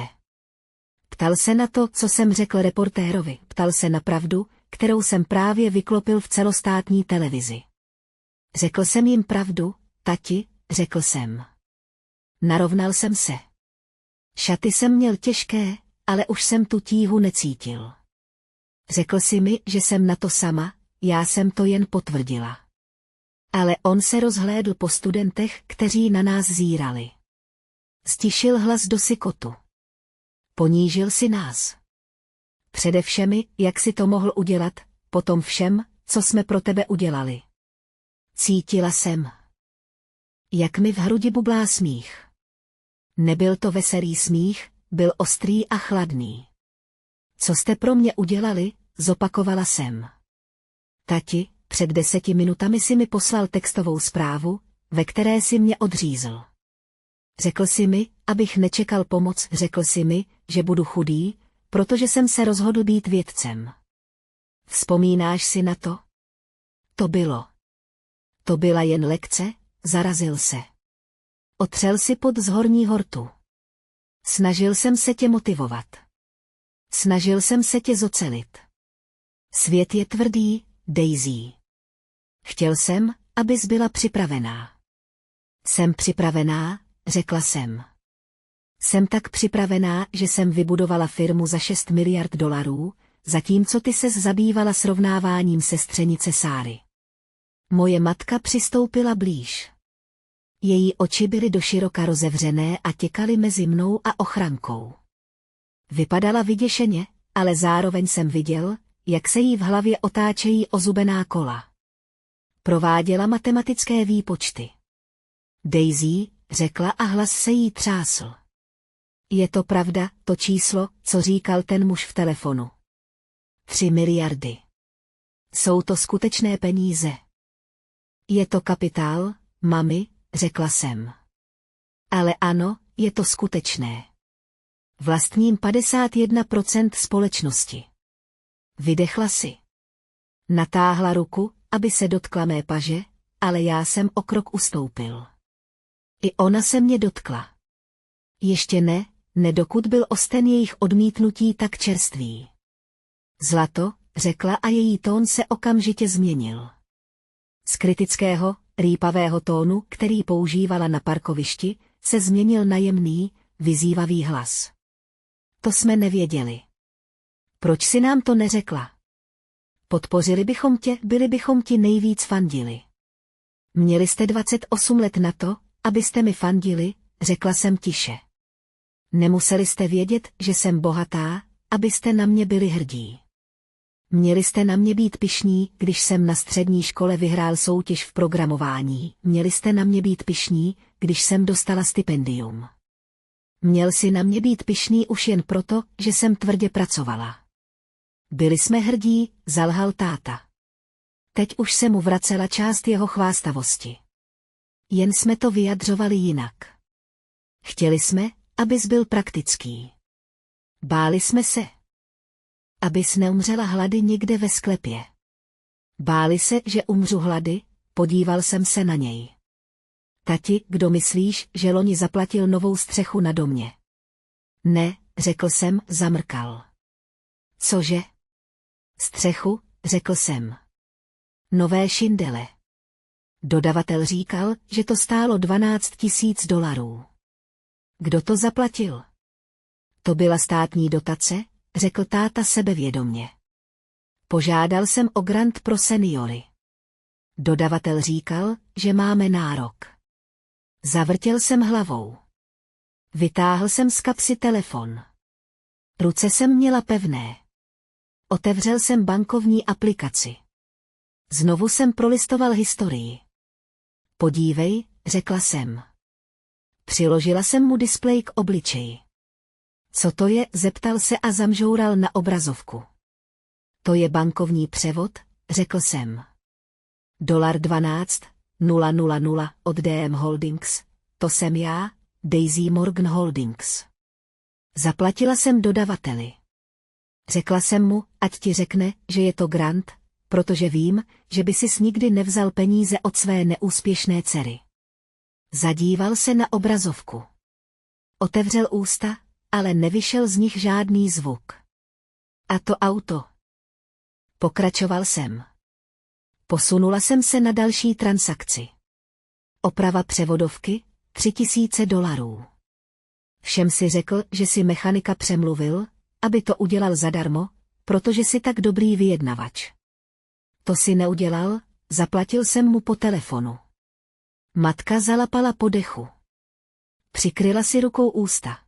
Ptal se na to, co jsem řekl reportérovi, ptal se na pravdu, kterou jsem právě vyklopil v celostátní televizi. Řekl jsem jim pravdu, tati, řekl jsem. Narovnal jsem se. Šaty jsem měl těžké, ale už jsem tu tíhu necítil. Řekl si mi, že jsem na to sama, já jsem to jen potvrdila. Ale on se rozhlédl po studentech, kteří na nás zírali. Stišil hlas do sykotu. Ponížil si nás. Přede všemi, jak si to mohl udělat, potom všem, co jsme pro tebe udělali. Cítila jsem, jak mi v hrudi bublá smích. Nebyl to veselý smích, byl ostrý a chladný. Co jste pro mě udělali, zopakovala jsem. Tati, před 10 minutami si mi poslal textovou zprávu, ve které si mě odřízl. Řekl si mi, abych nečekal pomoc, řekl si mi, že budu chudý, protože jsem se rozhodl být vědcem. Vzpomínáš si na to? To bylo. To byla jen lekce, zarazil se. Otřel si pot z horního rtu. Snažil jsem se tě motivovat. Snažil jsem se tě zocelit. Svět je tvrdý, Daisy. Chtěl jsem, abys byla připravená. Jsem připravená, řekla jsem. Jsem tak připravená, že jsem vybudovala firmu za 6 miliard dolarů, zatímco ty ses zabývala srovnáváním sestřenice Sáry. Moje matka přistoupila blíž. Její oči byly doširoka rozevřené a těkaly mezi mnou a ochrankou. Vypadala vyděšeně, ale zároveň jsem viděl, jak se jí v hlavě otáčejí ozubená kola. Prováděla matematické výpočty. Daisy, řekla a hlas se jí třásl. Je to pravda, to číslo, co říkal ten muž v telefonu. 3 miliardy. Jsou to skutečné peníze. Je to kapitál, mami, řekla jsem. Ale ano, je to skutečné. Vlastním 51% společnosti. Vydechla si. Natáhla ruku, aby se dotkla mé paže, ale já jsem o krok ustoupil. I ona se mě dotkla. Ještě ne dokud byl osten jejich odmítnutí tak čerstvý. Zlato, řekla a její tón se okamžitě změnil. Z kritického, rýpavého tónu, který používala na parkovišti, se změnil na jemný, vyzývavý hlas. To jsme nevěděli. Proč si nám to neřekla? Podpořili bychom tě, byli bychom ti nejvíc fandili. Měli jste 28 let na to, abyste mi fandili, řekla jsem tiše. Nemuseli jste vědět, že jsem bohatá, abyste na mě byli hrdí. Měli jste na mě být pyšní, když jsem na střední škole vyhrál soutěž v programování. Měli jste na mě být pyšní, když jsem dostala stipendium. Měl si na mě být pyšný už jen proto, že jsem tvrdě pracovala. Byli jsme hrdí, zalhal táta. Teď už se mu vracela část jeho chvástavosti. Jen jsme to vyjadřovali jinak. Chtěli jsme, abys byl praktický. Báli jsme se, abys neumřela hlady někde ve sklepě. Báli se, že umřu hlady, podíval jsem se na něj. Tati, kdo myslíš, že loni zaplatil novou střechu na domě? Ne, řekl jsem, zamrkal. Cože? Střechu, řekl jsem. Nové šindele. Dodavatel říkal, že to stálo $12,000. Kdo to zaplatil? To byla státní dotace, řekl táta sebevědomě. Požádal jsem o grant pro seniory. Dodavatel říkal, že máme nárok. Zavrtěl jsem hlavou. Vytáhl jsem z kapsy telefon. Ruce jsem měla pevné. Otevřel jsem bankovní aplikaci. Znovu jsem prolistoval historii. Podívej, řekla jsem. Přiložila jsem mu displej k obličeji. Co to je, zeptal se a zamžoural na obrazovku. To je bankovní převod, řekl jsem. $12 000 od DM Holdings, to jsem já, Daisy Morgan Holdings. Zaplatila jsem dodavateli. Řekla jsem mu, ať ti řekne, že je to grant, protože vím, že by sis nikdy nevzal peníze od své neúspěšné dcery. Zadíval se na obrazovku. Otevřel ústa, ale nevyšel z nich žádný zvuk. A to auto. Pokračoval jsem. Posunula jsem se na další transakci. Oprava převodovky, $3,000. Všem si řekl, že si mechanika přemluvil, aby to udělal zadarmo, protože si tak dobrý vyjednavač. To si neudělal, zaplatil jsem mu po telefonu. Matka zalapala po dechu. Přikryla si rukou ústa.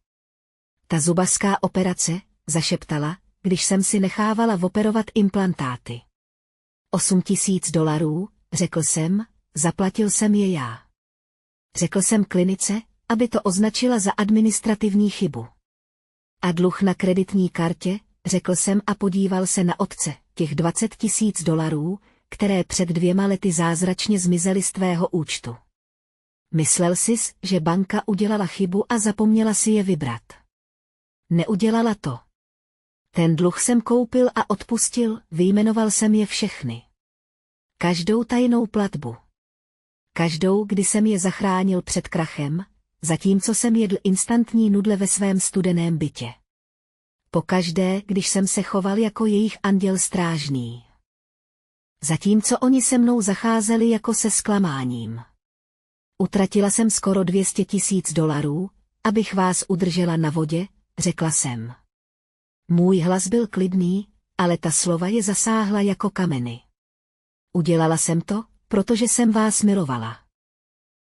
Ta zubařská operace, zašeptala, když jsem si nechávala operovat implantáty. $8,000, řekl jsem, zaplatil jsem je já. Řekl jsem klinice, aby to označila za administrativní chybu. A dluh na kreditní kartě, řekl jsem a podíval se na otce, těch $20,000, které před 2 lety zázračně zmizely z tvého účtu. Myslel sis, že banka udělala chybu a zapomněla si je vybrat. Neudělala to. Ten dluh jsem koupil a odpustil, vyjmenoval jsem je všechny. Každou tajnou platbu. Každou, kdy jsem je zachránil před krachem, zatímco jsem jedl instantní nudle ve svém studeném bytě. Pokaždé, když jsem se choval jako jejich anděl strážný. Zatímco oni se mnou zacházeli jako se zklamáním. Utratila jsem skoro $200,000, abych vás udržela na vodě, řekla jsem. Můj hlas byl klidný, ale ta slova je zasáhla jako kameny. Udělala jsem to, protože jsem vás milovala.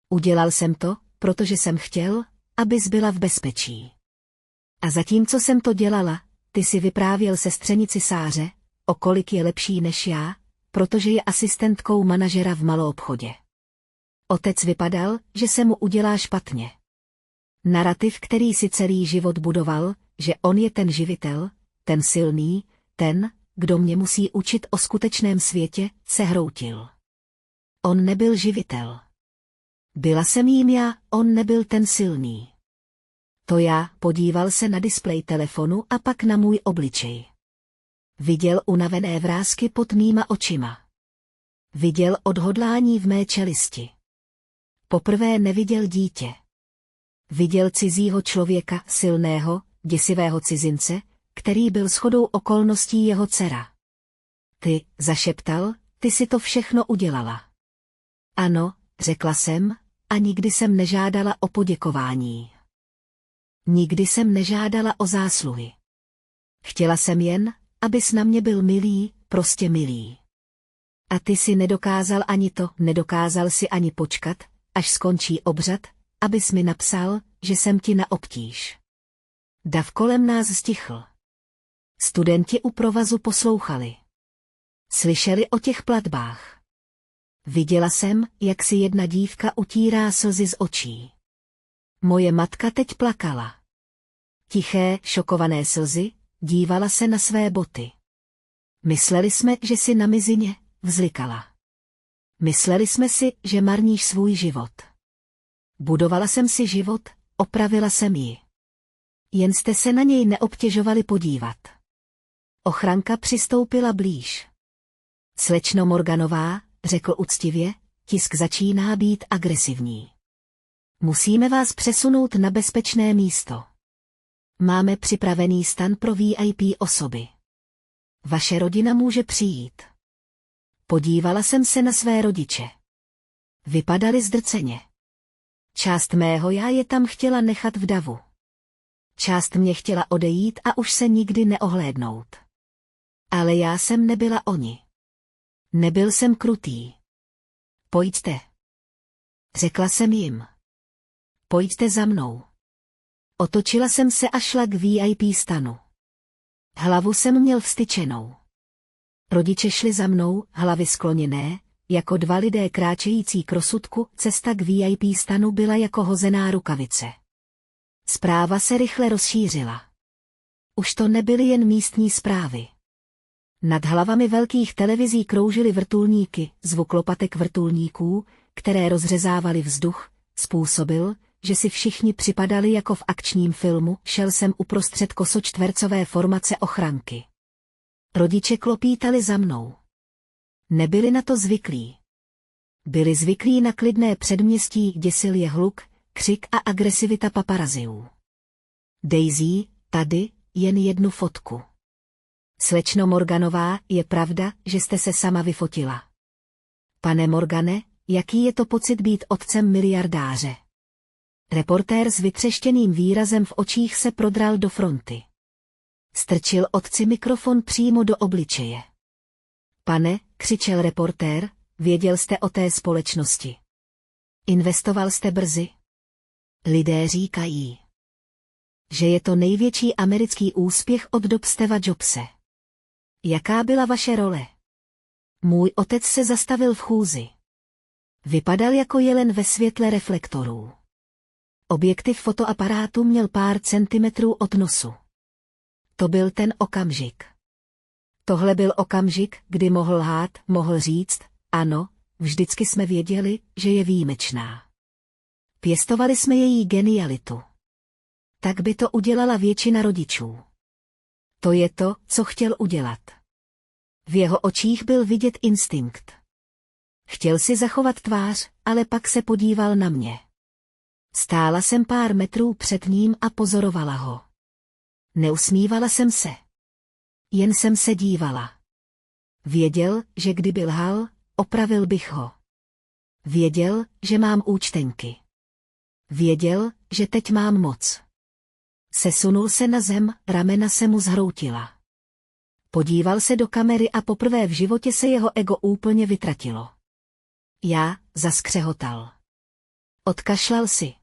Udělal jsem to, protože jsem chtěl, abys byla v bezpečí. A zatímco jsem to dělala, ty si vyprávěl sestřenici císaře, o kolik je lepší než já, protože je asistentkou manažera v maloobchodě. Otec vypadal, že se mu udělá špatně. Narativ, který si celý život budoval, že on je ten živitel, ten silný, ten, kdo mě musí učit o skutečném světě, se hroutil. On nebyl živitel. Byla jsem jím já, on nebyl ten silný. To já, podíval se na displej telefonu a pak na můj obličej. Viděl unavené vrásky pod mýma očima. Viděl odhodlání v mé čelisti. Poprvé neviděl dítě. Viděl cizího člověka, silného, děsivého cizince, který byl shodou okolností jeho dcera. Ty, zašeptal, ty si to všechno udělala. Ano, řekla jsem, a nikdy jsem nežádala o poděkování. Nikdy jsem nežádala o zásluhy. Chtěla jsem jen, abys na mě byl milý, prostě milý. A ty si nedokázal ani to, nedokázal si ani počkat, až skončí obřad, abys mi napsal, že jsem ti na obtíž. Dav kolem nás stichl. Studenti u provazu poslouchali. Slyšeli o těch platbách. Viděla jsem, jak si jedna dívka utírá slzy z očí. Moje matka teď plakala. Tiché, šokované slzy, dívala se na své boty. Mysleli jsme, že si na mizině, vzlikala. Mysleli jsme si, že marníš svůj život. Budovala jsem si život, opravila jsem ji. Jen jste se na něj neobtěžovali podívat. Ochranka přistoupila blíž. Slečno Morganová, řekl uctivě, tisk začíná být agresivní. Musíme vás přesunout na bezpečné místo. Máme připravený stan pro VIP osoby. Vaše rodina může přijít. Podívala jsem se na své rodiče. Vypadali zdrceně. Část mého já je tam chtěla nechat v davu. Část mě chtěla odejít a už se nikdy neohlédnout. Ale já jsem nebyla oni. Nebyl jsem krutý. Pojďte. Řekla jsem jim. Pojďte za mnou. Otočila jsem se a šla k VIP stanu. Hlavu jsem měl vstyčenou. Rodiče šli za mnou, hlavy skloněné, jako dva lidé kráčející k rozsudku, cesta k VIP stanu byla jako hozená rukavice. Zpráva se rychle rozšířila. Už to nebyly jen místní zprávy. Nad hlavami velkých televizí kroužily vrtulníky, zvuk lopatek vrtulníků, které rozřezávaly vzduch, způsobil, že si všichni připadali jako v akčním filmu, šel jsem uprostřed kosočtvercové formace ochranky. Rodiče klopítali za mnou. Nebyli na to zvyklí. Byli zvyklí na klidné předměstí, děsil je hluk, křik a agresivita paparaziů. Daisy, tady, jen jednu fotku. Slečno Morganová, je pravda, že jste se sama vyfotila. Pane Morgane, jaký je to pocit být otcem miliardáře? Reportér s vytřeštěným výrazem v očích se prodral do fronty. Strčil otci mikrofon přímo do obličeje. Pane, křičel reportér, věděl jste o té společnosti. Investoval jste brzy? Lidé říkají, že je to největší americký úspěch od dob Steva Jobse. Jaká byla vaše role? Můj otec se zastavil v chůzi. Vypadal jako jelen ve světle reflektorů. Objektiv fotoaparátu měl pár centimetrů od nosu. To byl ten okamžik. Tohle byl okamžik, kdy mohl lhát, mohl říct, ano, vždycky jsme věděli, že je výjimečná. Pěstovali jsme její genialitu. Tak by to udělala většina rodičů. To je to, co chtěl udělat. V jeho očích byl vidět instinkt. Chtěl si zachovat tvář, ale pak se podíval na mě. Stála jsem pár metrů před ním a pozorovala ho. Neusmívala jsem se. Jen jsem se dívala. Věděl, že kdyby lhal, opravil bych ho. Věděl, že mám účtenky. Věděl, že teď mám moc. Sesunul se na zem, ramena se mu zhroutila. Podíval se do kamery a poprvé v životě se jeho ego úplně vytratilo. Já, zaskřehotal. Odkašlal si.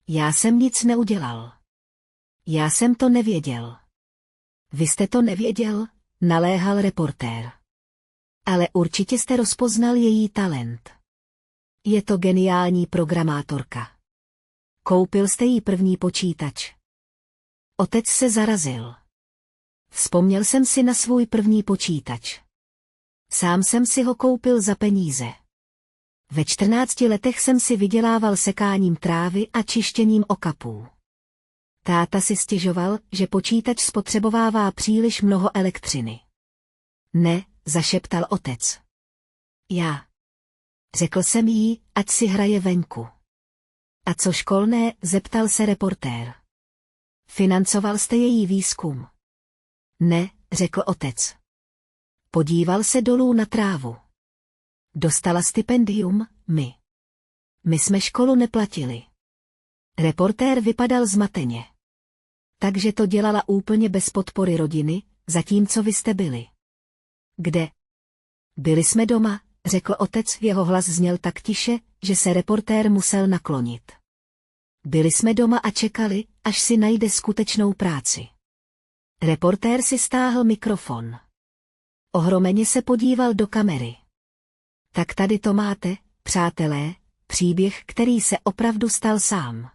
Já jsem nic neudělal. Já jsem to nevěděl. Vy jste to nevěděl, naléhal reportér. Ale určitě jste rozpoznal její talent. Je to geniální programátorka. Koupil jste jí první počítač. Otec se zarazil. Vzpomněl jsem si na svůj první počítač. Sám jsem si ho koupil za peníze. Ve 14 letech jsem si vydělával sekáním trávy a čištěním okapů. Táta si stěžoval, že počítač spotřebovává příliš mnoho elektřiny. Ne, zašeptal otec. Já. Řekl jsem jí, ať si hraje venku. A co školné, zeptal se reportér. Financoval jste její výzkum? Ne, řekl otec. Podíval se dolů na trávu. Dostala stipendium, my. My jsme školu neplatili. Reportér vypadal zmateně. Takže to dělala úplně bez podpory rodiny, zatímco vy jste byli. Kde? Byli jsme doma, řekl otec, jeho hlas zněl tak tiše, že se reportér musel naklonit. Byli jsme doma a čekali, až si najde skutečnou práci. Reportér si stáhl mikrofon. Ohromeně se podíval do kamery. Tak tady to máte, přátelé, příběh, který se opravdu stal sám.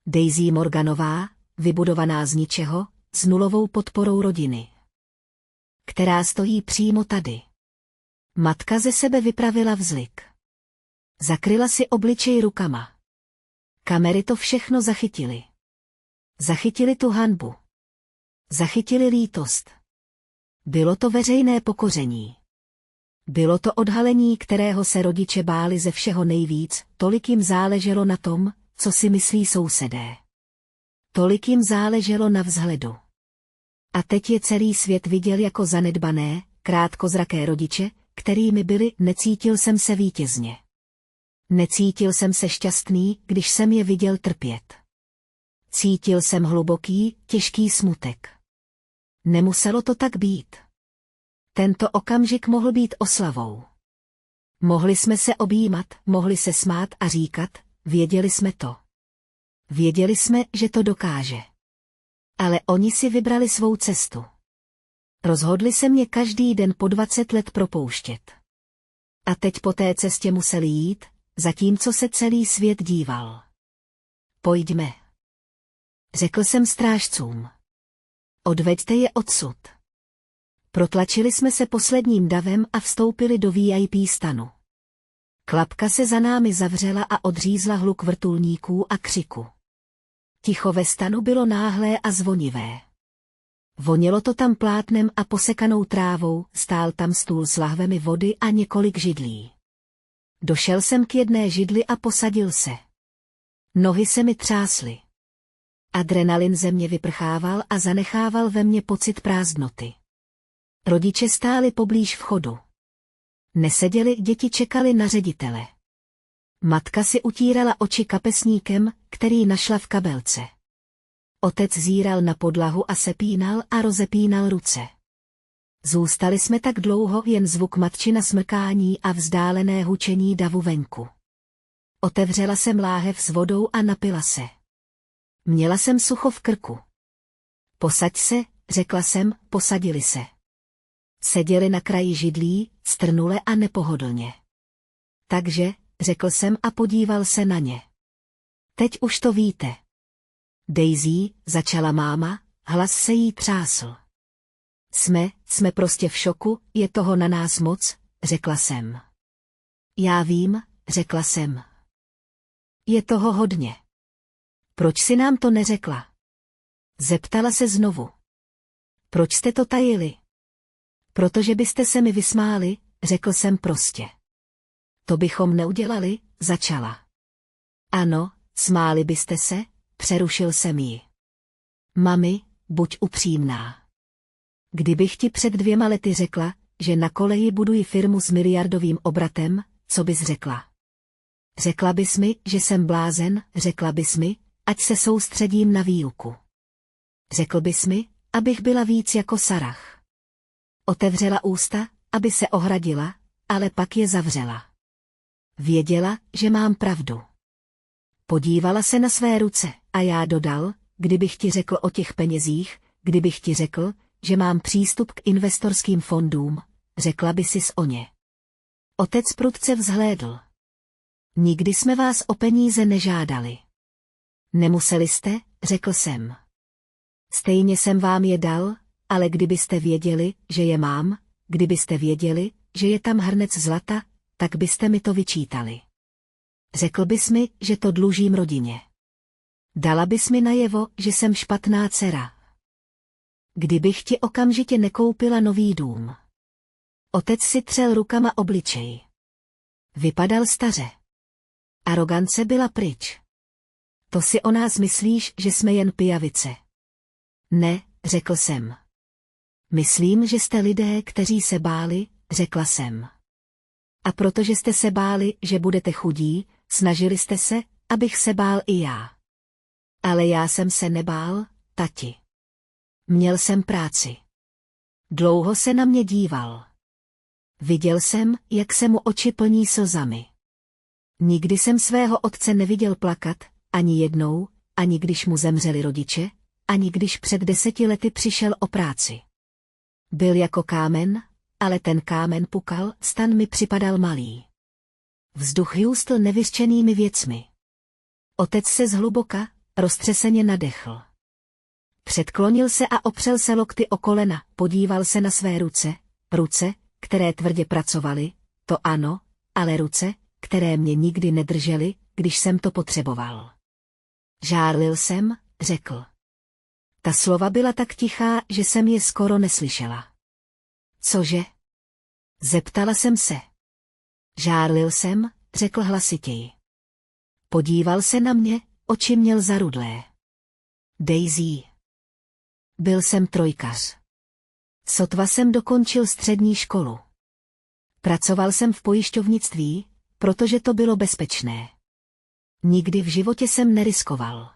Daisy Morganová, vybudovaná z ničeho, s nulovou podporou rodiny. Která stojí přímo tady. Matka ze sebe vypravila vzlik. Zakryla si obličej rukama. Kamery to všechno zachytily. Zachytili tu hanbu. Zachytili lítost. Bylo to veřejné pokoření. Bylo to odhalení, kterého se rodiče báli ze všeho nejvíc, tolik jim záleželo na tom, co si myslí sousedé. Tolik jim záleželo na vzhledu. A teď je celý svět viděl jako zanedbané, krátkozraké rodiče, kterými byli, necítil jsem se vítězně. Necítil jsem se šťastný, když jsem je viděl trpět. Cítil jsem hluboký, těžký smutek. Nemuselo to tak být. Tento okamžik mohl být oslavou. Mohli jsme se objímat, mohli se smát a říkat, věděli jsme to. Věděli jsme, že to dokáže. Ale oni si vybrali svou cestu. Rozhodli se mě každý den po 20 let propouštět. A teď po té cestě museli jít, zatímco se celý svět díval. Pojďme. Řekl jsem strážcům. Odveďte je odsud. Protlačili jsme se posledním davem a vstoupili do VIP stanu. Klapka se za námi zavřela a odřízla hluk vrtulníků a křiku. Ticho ve stanu bylo náhlé a zvonivé. Vonilo to tam plátnem a posekanou trávou, stál tam stůl s lahvemi vody a několik židlí. Došel jsem k jedné židli a posadil se. Nohy se mi třásly. Adrenalin ze mě vyprchával a zanechával ve mně pocit prázdnoty. Rodiče stáli poblíž vchodu. Neseděli, děti čekali na ředitele. Matka si utírala oči kapesníkem, který našla v kabelce. Otec zíral na podlahu a sepínal a rozepínal ruce. Zůstali jsme tak dlouho, jen zvuk matčina smrkání a vzdálené hučení davu venku. Otevřela jsem láhev s vodou a napila se. Měla jsem sucho v krku. Posaď se, řekla jsem, posadili se. Seděli na kraji židlí, strnule a nepohodlně. Takže, řekl jsem a podíval se na ně. Teď už to víte. Daisy, začala máma, hlas se jí třásl. Jsme prostě v šoku, je toho na nás moc, řekla jsem. Já vím, řekla jsem. Je toho hodně. Proč si nám to neřekla? Zeptala se znovu. Proč jste to tajili? Protože byste se mi vysmáli, řekl jsem prostě. To bychom neudělali, začala. Ano, smáli byste se, přerušil jsem ji. Mami, buď upřímná. Kdybych ti před 2 lety řekla, že na koleji buduji firmu s miliardovým obratem, co bys řekla? Řekla bys mi, že jsem blázen, řekla bys mi, ať se soustředím na výuku. Řekl bys mi, abych byla víc jako Sarah. Otevřela ústa, aby se ohradila, ale pak je zavřela. Věděla, že mám pravdu. Podívala se na své ruce a já dodal, kdybych ti řekl o těch penězích, kdybych ti řekl, že mám přístup k investorským fondům, řekla by sis o ně. Otec prudce vzhlédl. Nikdy jsme vás o peníze nežádali. Nemuseli jste, řekl jsem. Stejně jsem vám je dal, ale kdybyste věděli, že je mám, kdybyste věděli, že je tam hrnec zlata, tak byste mi to vyčítali. Řekl bys mi, že to dlužím rodině. Dala bys mi najevo, že jsem špatná dcera. Kdybych ti okamžitě nekoupila nový dům. Otec si třel rukama obličej. Vypadal staře. Arogance byla pryč. To si o nás myslíš, že jsme jen pijavice. Ne, řekl jsem. Myslím, že jste lidé, kteří se báli, řekla jsem. A protože jste se báli, že budete chudí, snažili jste se, abych se bál i já. Ale já jsem se nebál, tati. Měl jsem práci. Dlouho se na mě díval. Viděl jsem, jak se mu oči plní slzami. Nikdy jsem svého otce neviděl plakat, ani jednou, ani když mu zemřeli rodiče, ani když před 10 lety přišel o práci. Byl jako kámen, ale ten kámen pukal, stan mi připadal malý. Vzduch jůstl nevyřčenými věcmi. Otec se zhluboka, roztřeseně nadechl. Předklonil se a opřel se lokty o kolena, podíval se na své ruce, které tvrdě pracovaly, to ano, ale ruce, které mě nikdy nedržely, když jsem to potřeboval. Žárlil jsem, řekl. Ta slova byla tak tichá, že jsem je skoro neslyšela. Cože? Zeptala jsem se. Žárlil jsem, řekl hlasitěji. Podíval se na mě, oči měl zarudlé. Daisy. Byl jsem trojkař. Sotva jsem dokončil střední školu. Pracoval jsem v pojišťovnictví, protože to bylo bezpečné. Nikdy v životě jsem neriskoval.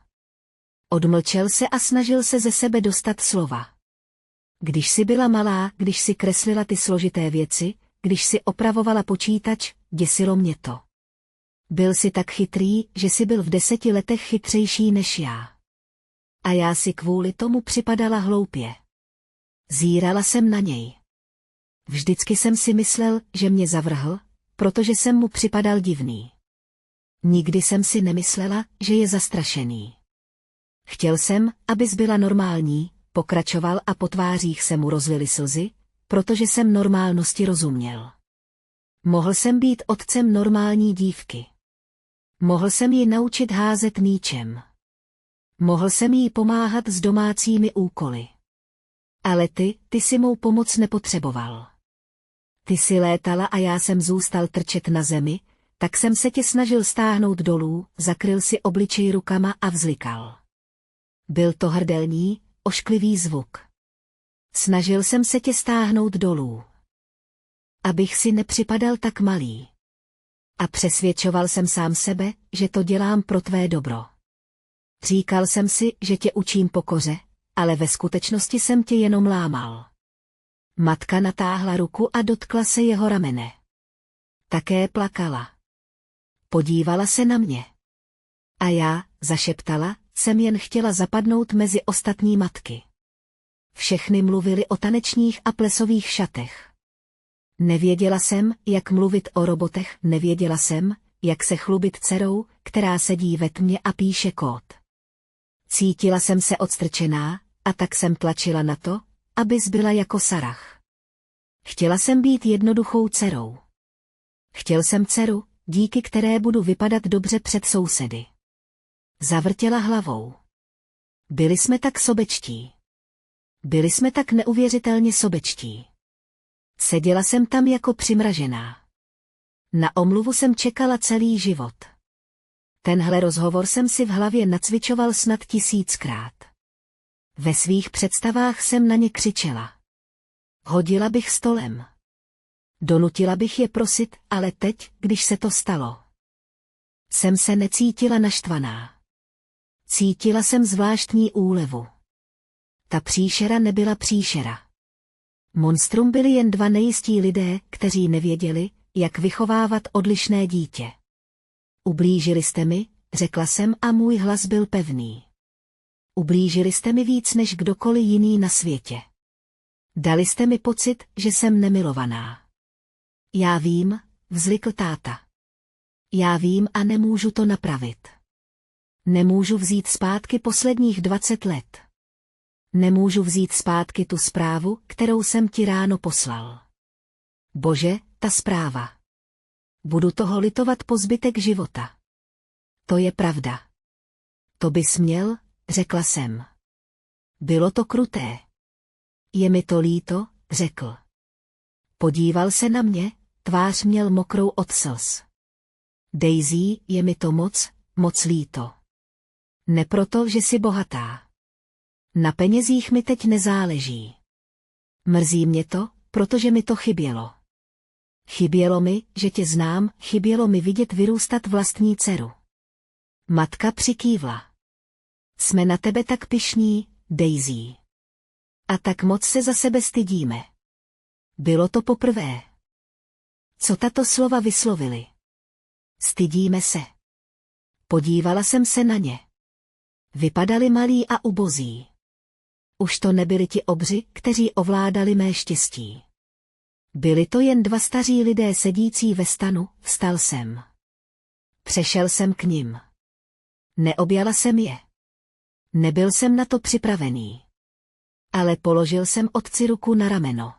Odmlčel se a snažil se ze sebe dostat slova. Když jsi byla malá, když si kreslila ty složité věci, když si opravovala počítač, děsilo mě to. Byl jsi tak chytrý, že jsi byl v 10 letech chytřejší než já. A já si kvůli tomu připadala hloupě. Zírala jsem na něj. Vždycky jsem si myslel, že mě zavrhl, protože jsem mu připadal divný. Nikdy jsem si nemyslela, že je zastrašený. Chtěl jsem, abys byla normální, pokračoval a po tvářích se mu rozlily slzy, protože jsem normálnosti rozuměl. Mohl jsem být otcem normální dívky. Mohl jsem ji naučit házet míčem. Mohl jsem jí pomáhat s domácími úkoly. Ale ty si mou pomoc nepotřeboval. Ty si létala a já jsem zůstal trčet na zemi, tak jsem se tě snažil stáhnout dolů, zakryl si obličej rukama a vzlikal. Byl to hrdelní, ošklivý zvuk. Snažil jsem se tě stáhnout dolů. Abych si nepřipadal tak malý. A přesvědčoval jsem sám sebe, že to dělám pro tvé dobro. Říkal jsem si, že tě učím pokoře, ale ve skutečnosti jsem tě jenom lámal. Matka natáhla ruku a dotkla se jeho ramene. Také plakala. Podívala se na mě. A já, zašeptala, jsem jen chtěla zapadnout mezi ostatní matky. Všechny mluvily o tanečních a plesových šatech. Nevěděla jsem, jak mluvit o robotech, nevěděla jsem, jak se chlubit dcerou, která sedí ve tmě a píše kód. Cítila jsem se odstrčená, a tak jsem tlačila na to, abys byla jako Sarah. Chtěla jsem být jednoduchou dcerou. Chtěl jsem dceru, díky které budu vypadat dobře před sousedy. Zavrtěla hlavou. Byli jsme tak sobečtí. Byli jsme tak neuvěřitelně sobečtí. Seděla jsem tam jako přimražená. Na omluvu jsem čekala celý život. Tenhle rozhovor jsem si v hlavě nacvičoval snad 1000krát. Ve svých představách jsem na ně křičela. Hodila bych stolem. Donutila bych je prosit, ale teď, když se to stalo, jsem se necítila naštvaná. Cítila jsem zvláštní úlevu. Ta příšera nebyla příšera. Monstrum byli jen 2 nejistí lidé, kteří nevěděli, jak vychovávat odlišné dítě. Ublížili jste mi, řekla jsem a můj hlas byl pevný. Ublížili jste mi víc než kdokoliv jiný na světě. Dali jste mi pocit, že jsem nemilovaná. Já vím, vzlikl táta. Já vím a nemůžu to napravit. Nemůžu vzít zpátky posledních 20 let. Nemůžu vzít zpátky tu zprávu, kterou jsem ti ráno poslal. Bože, ta zpráva. Budu toho litovat po zbytek života. To je pravda. To bys měl, řekla jsem. Bylo to kruté. Je mi to líto, řekl. Podíval se na mě, tvář měl mokrou od slz. Daisy, je mi to moc líto. Ne proto, že jsi bohatá. Na penězích mi teď nezáleží. Mrzí mě to, protože mi to chybělo. Chybělo mi, že tě znám, chybělo mi vidět vyrůstat vlastní dceru. Matka přikývla. Jsme na tebe tak pyšní, Daisy. A tak moc se za sebe stydíme. Bylo to poprvé. Co tato slova vyslovili? Stydíme se. Podívala jsem se na ně. Vypadali malí a ubozí. Už to nebyli ti obři, kteří ovládali mé štěstí. Byli to jen dva staří lidé sedící ve stanu, vstal jsem. Přešel jsem k nim. Neobjala jsem je. Nebyl jsem na to připravený. Ale položil jsem otci ruku na rameno.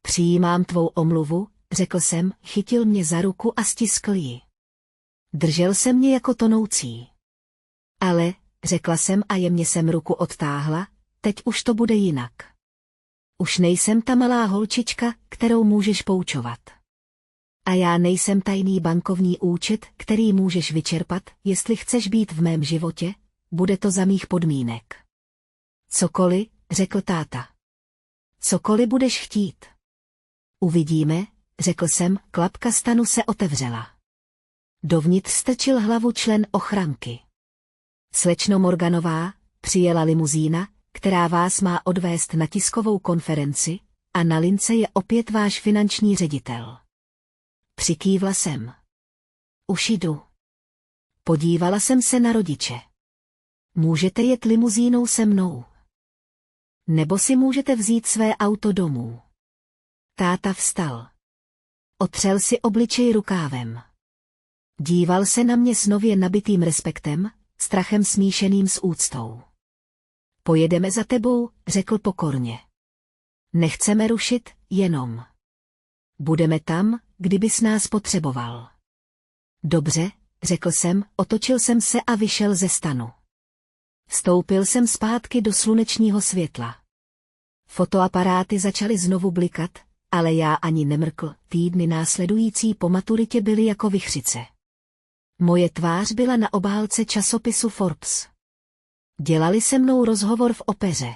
Přijímám tvou omluvu, řekl jsem, chytil mě za ruku a stiskl ji. Držel se mě jako tonoucí. Ale, řekla jsem a jemně jsem ruku odtáhla, teď už to bude jinak. Už nejsem ta malá holčička, kterou můžeš poučovat. A já nejsem tajný bankovní účet, který můžeš vyčerpat, jestli chceš být v mém životě, bude to za mých podmínek. Cokoliv, řekl táta. Cokoliv budeš chtít. Uvidíme, řekl jsem, klapka stanu se otevřela. Dovnitř strčil hlavu člen ochranky. Slečno Morganová, přijela limuzína, která vás má odvést na tiskovou konferenci, a na lince je opět váš finanční ředitel. Přikývla jsem. Už jdu. Podívala jsem se na rodiče. Můžete jet limuzínou se mnou. Nebo si můžete vzít své auto domů. Táta vstal. Otřel si obličej rukávem. Díval se na mě s nově nabitým respektem, strachem smíšeným s úctou. Pojedeme za tebou, řekl pokorně. Nechceme rušit, jenom. Budeme tam, kdybys nás potřeboval. Dobře, řekl jsem, otočil jsem se a vyšel ze stanu. Vstoupil jsem zpátky do slunečního světla. Fotoaparáty začaly znovu blikat, ale já ani nemrkl, týdny následující po maturitě byly jako vichřice. Moje tvář byla na obálce časopisu Forbes. Dělali se mnou rozhovor v opeře.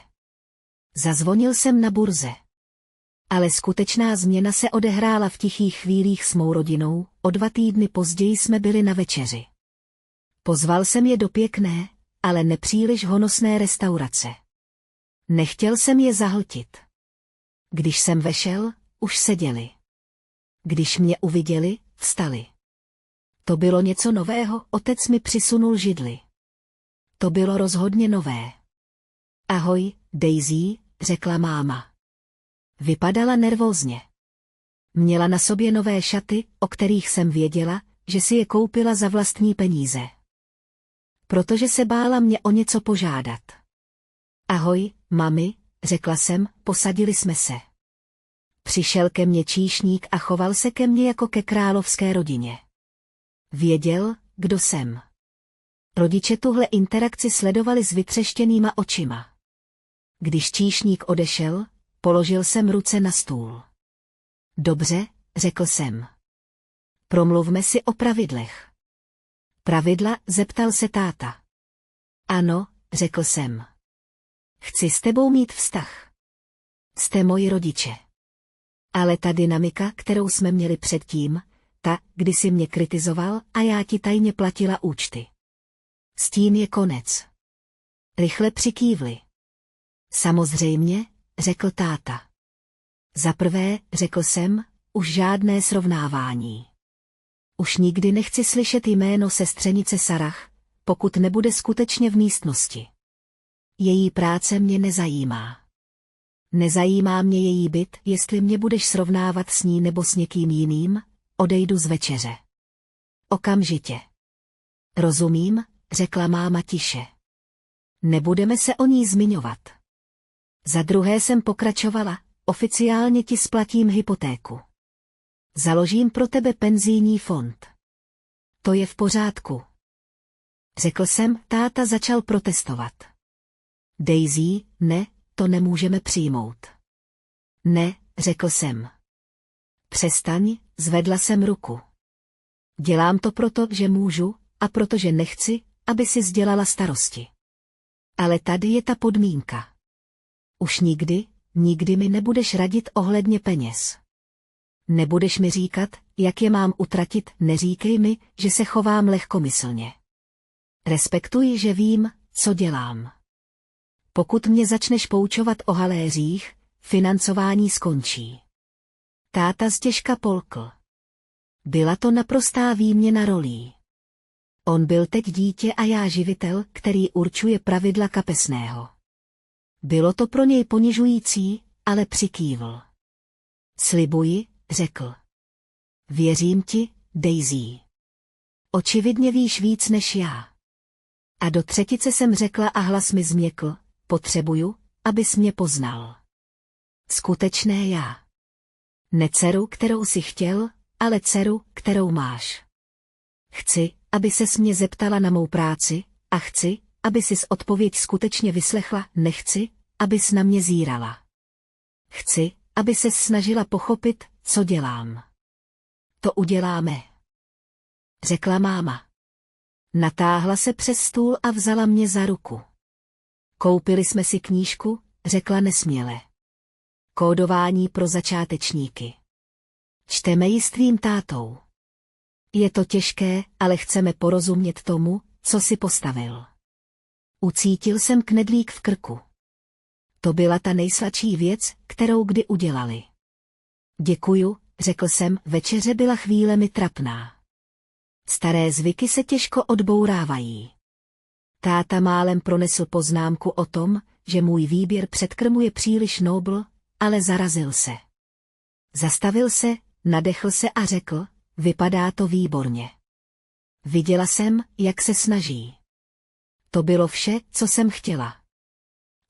Zazvonil jsem na burze. Ale skutečná změna se odehrála v tichých chvílích s mou rodinou, o 2 týdny později jsme byli na večeři. Pozval jsem je do pěkné, ale nepříliš honosné restaurace. Nechtěl jsem je zahltit. Když jsem vešel, už seděli. Když mě uviděli, vstali. To bylo něco nového, otec mi přisunul židli. To bylo rozhodně nové. Ahoj, Daisy, řekla máma. Vypadala nervózně. Měla na sobě nové šaty, o kterých jsem věděla, že si je koupila za vlastní peníze. Protože se bála mě o něco požádat. Ahoj, mami, řekla jsem, posadili jsme se. Přišel ke mně číšník a choval se ke mně jako ke královské rodině. Věděl, kdo jsem. Rodiče tuhle interakci sledovali s vytřeštěnýma očima. Když číšník odešel, položil jsem ruce na stůl. Dobře, řekl jsem. Promluvme si o pravidlech. Pravidla, zeptal se táta. Ano, řekl jsem. Chci s tebou mít vztah. Jste moji rodiče. Ale ta dynamika, kterou jsme měli předtím, ta, kdy jsi mě kritizoval a já ti tajně platila účty. S tím je konec. Rychle přikývli. Samozřejmě, řekl táta. Za prvé, řekl jsem, už žádné srovnávání. Už nikdy nechci slyšet jméno sestřenice Sarah, pokud nebude skutečně v místnosti. Její práce mě nezajímá. Nezajímá mě její byt, jestli mě budeš srovnávat s ní nebo s někým jiným, odejdu z večeře. Okamžitě. Rozumím, řekla máma tiše. Nebudeme se o ní zmiňovat. Za druhé jsem pokračovala, oficiálně ti splatím hypotéku. Založím pro tebe penzijní fond. To je v pořádku. Řekl jsem, táta začal protestovat. Daisy, ne, to nemůžeme přijmout. Ne, řekl jsem. Přestaň, zvedla jsem ruku. Dělám to proto, že můžu, a protože nechci, aby si dělala starosti. Ale tady je ta podmínka. Už nikdy mi nebudeš radit ohledně peněz. Nebudeš mi říkat, jak je mám utratit, neříkej mi, že se chovám lehkomyslně. Respektuj, že vím, co dělám. Pokud mě začneš poučovat o haléřích, financování skončí. Táta ztěžka polkl. Byla to naprostá výměna rolí. On byl teď dítě a já živitel, který určuje pravidla kapesného. Bylo to pro něj ponižující, ale přikývl. Slibuji, řekl. Věřím ti, Daisy. Očividně víš víc než já. A do třetice jsem řekla a hlas mi změkl, potřebuju, abys mě poznal. Skutečné já. Ne dceru, kterou jsi chtěl, ale dceru, kterou máš. Chci, aby ses mě zeptala na mou práci, a chci, aby sis odpověď skutečně vyslechla, nechci, abys na mě zírala. Chci, aby ses snažila pochopit, co dělám. To uděláme, řekla máma. Natáhla se přes stůl a vzala mě za ruku. Koupili jsme si knížku, řekla nesměle. Kódování pro začátečníky. Čteme ji s tvým tátou. Je to těžké, ale chceme porozumět tomu, co si postavil. Ucítil jsem knedlík v krku. To byla ta nejsladší věc, kterou kdy udělali. Děkuju, řekl jsem, večeře byla chvílemi trapná. Staré zvyky se těžko odbourávají. Táta málem pronesl poznámku o tom, že můj výběr předkrmu je příliš nobl, ale zarazil se. Zastavil se, nadechl se a řekl, vypadá to výborně. Viděla jsem, jak se snaží. To bylo vše, co jsem chtěla.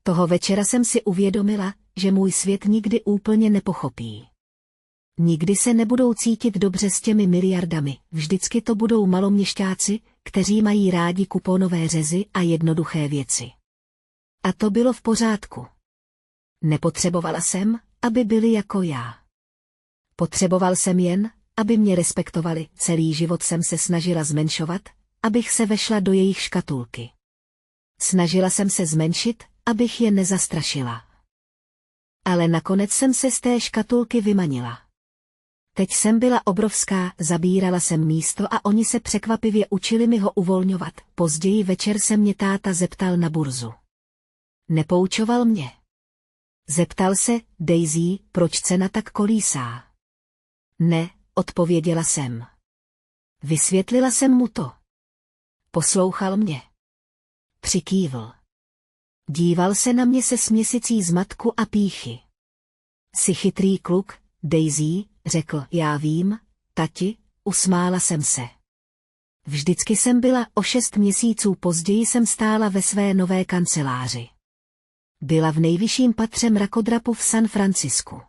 Toho večera jsem si uvědomila, že můj svět nikdy úplně nepochopí. Nikdy se nebudou cítit dobře s těmi miliardami, vždycky to budou maloměšťáci, kteří mají rádi kuponové řezy a jednoduché věci. A to bylo v pořádku. Nepotřebovala jsem, aby byli jako já. Potřeboval jsem jen, aby mě respektovali, celý život jsem se snažila zmenšovat, abych se vešla do jejich škatulky. Snažila jsem se zmenšit, abych je nezastrašila. Ale nakonec jsem se z té škatulky vymanila. Teď jsem byla obrovská, zabírala jsem místo a oni se překvapivě učili mi ho uvolňovat. Později večer se mě táta zeptal na burzu. Nepoučoval mě. Zeptal se, Daisy, proč cena tak kolísá. Ne, odpověděla jsem. Vysvětlila jsem mu to. Poslouchal mě. Přikývl. Díval se na mě se směsicí zmatku a pýchy. Jsi chytrý kluk, Daisy, řekl, já vím, tati, usmála jsem se. Vždycky jsem byla, o 6 měsíců později jsem stála ve své nové kanceláři. Byla v nejvyšším patře mrakodrapu v San Francisku.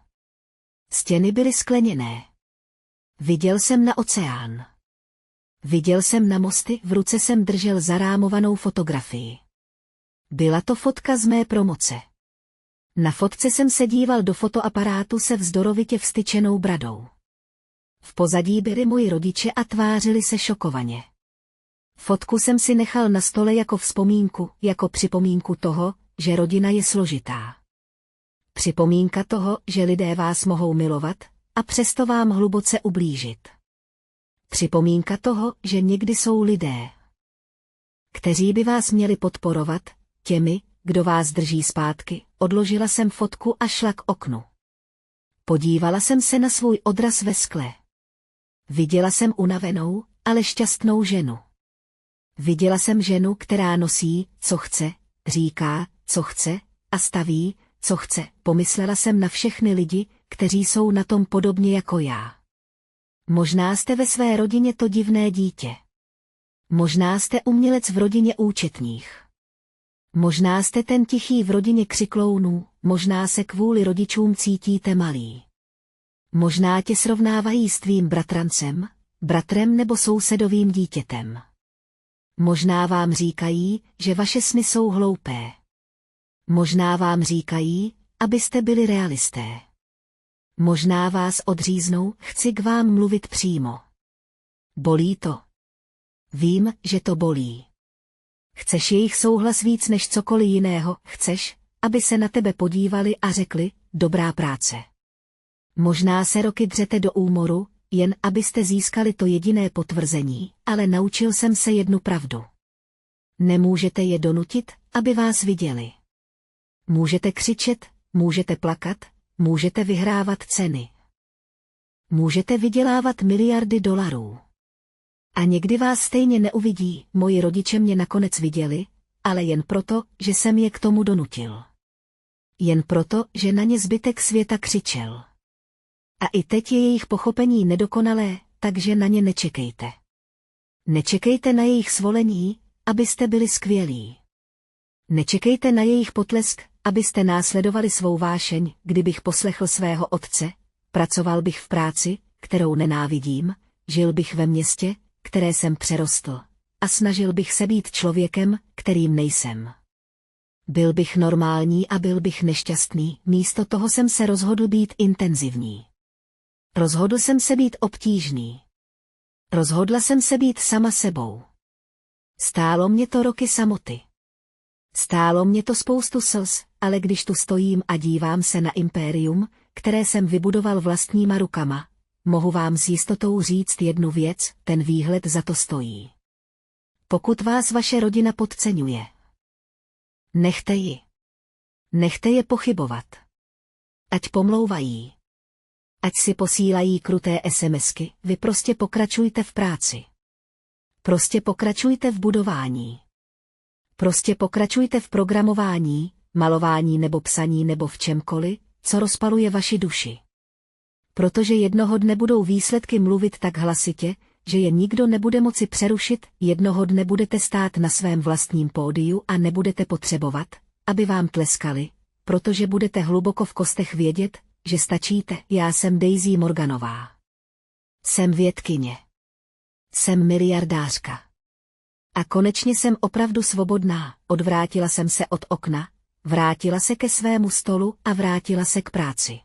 Stěny byly skleněné. Viděl jsem na oceán. Viděl jsem na mosty, v ruce jsem držel zarámovanou fotografii. Byla to fotka z mé promoce. Na fotce jsem se díval do fotoaparátu se vzdorovitě vstyčenou bradou. V pozadí byli moji rodiče a tvářili se šokovaně. Fotku jsem si nechal na stole jako vzpomínku, jako připomínku toho, že rodina je složitá. Připomínka toho, že lidé vás mohou milovat, a přesto vám hluboce ublížit. Připomínka toho, že někdy jsou lidé, kteří by vás měli podporovat, těmi, kdo vás drží zpátky. Odložila jsem fotku a šla k oknu. Podívala jsem se na svůj odraz ve skle. Viděla jsem unavenou, ale šťastnou ženu. Viděla jsem ženu, která nosí, co chce, říká, co chce, a staví, co chce. Pomyslela jsem na všechny lidi, kteří jsou na tom podobně jako já. Možná jste ve své rodině to divné dítě. Možná jste umělec v rodině účetních. Možná jste ten tichý v rodině křiklounů, možná se kvůli rodičům cítíte malý. Možná tě srovnávají s tvým bratrancem, bratrem nebo sousedovým dítětem. Možná vám říkají, že vaše sny jsou hloupé. Možná vám říkají, abyste byli realisté. Možná vás odříznou, chci k vám mluvit přímo. Bolí to. Vím, že to bolí. Chceš jejich souhlas víc než cokoliv jiného, chceš, aby se na tebe podívali a řekli, dobrá práce. Možná se roky dřete do úmoru, jen abyste získali to jediné potvrzení, ale naučil jsem se jednu pravdu. Nemůžete je donutit, aby vás viděli. Můžete křičet, můžete plakat, můžete vyhrávat ceny. Můžete vydělávat miliardy dolarů. A někdy vás stejně neuvidí, moji rodiče mě nakonec viděli, ale jen proto, že jsem je k tomu donutil. Jen proto, že na ně zbytek světa křičel. A i teď je jejich pochopení nedokonalé, takže na ně nečekejte. Nečekejte na jejich svolení, abyste byli skvělí. Nečekejte na jejich potlesk, abyste následovali svou vášeň. Kdybych poslechl svého otce, pracoval bych v práci, kterou nenávidím, žil bych ve městě, které jsem přerostl, a snažil bych se být člověkem, kterým nejsem. Byl bych normální a byl bych nešťastný, místo toho jsem se rozhodl být intenzivní. Rozhodl jsem se být obtížný. Rozhodla jsem se být sama sebou. Stálo mě to roky samoty. Stálo mě to spoustu slz, ale když tu stojím a dívám se na impérium, které jsem vybudoval vlastníma rukama, mohu vám s jistotou říct jednu věc, ten výhled za to stojí. Pokud vás vaše rodina podceňuje, nechte ji. Nechte je pochybovat. Ať pomlouvají. Ať si posílají kruté SMSky, vy prostě pokračujte v práci. Prostě pokračujte v budování. Prostě pokračujte v programování, malování nebo psaní nebo v čemkoliv, co rozpaluje vaši duši. Protože jednoho dne budou výsledky mluvit tak hlasitě, že je nikdo nebude moci přerušit, jednoho dne budete stát na svém vlastním pódiu a nebudete potřebovat, aby vám tleskali, protože budete hluboko v kostech vědět, že stačíte. Já jsem Daisy Morganová. Jsem vědkyně. Jsem miliardářka. A konečně jsem opravdu svobodná, odvrátila jsem se od okna, vrátila se ke svému stolu a vrátila se k práci.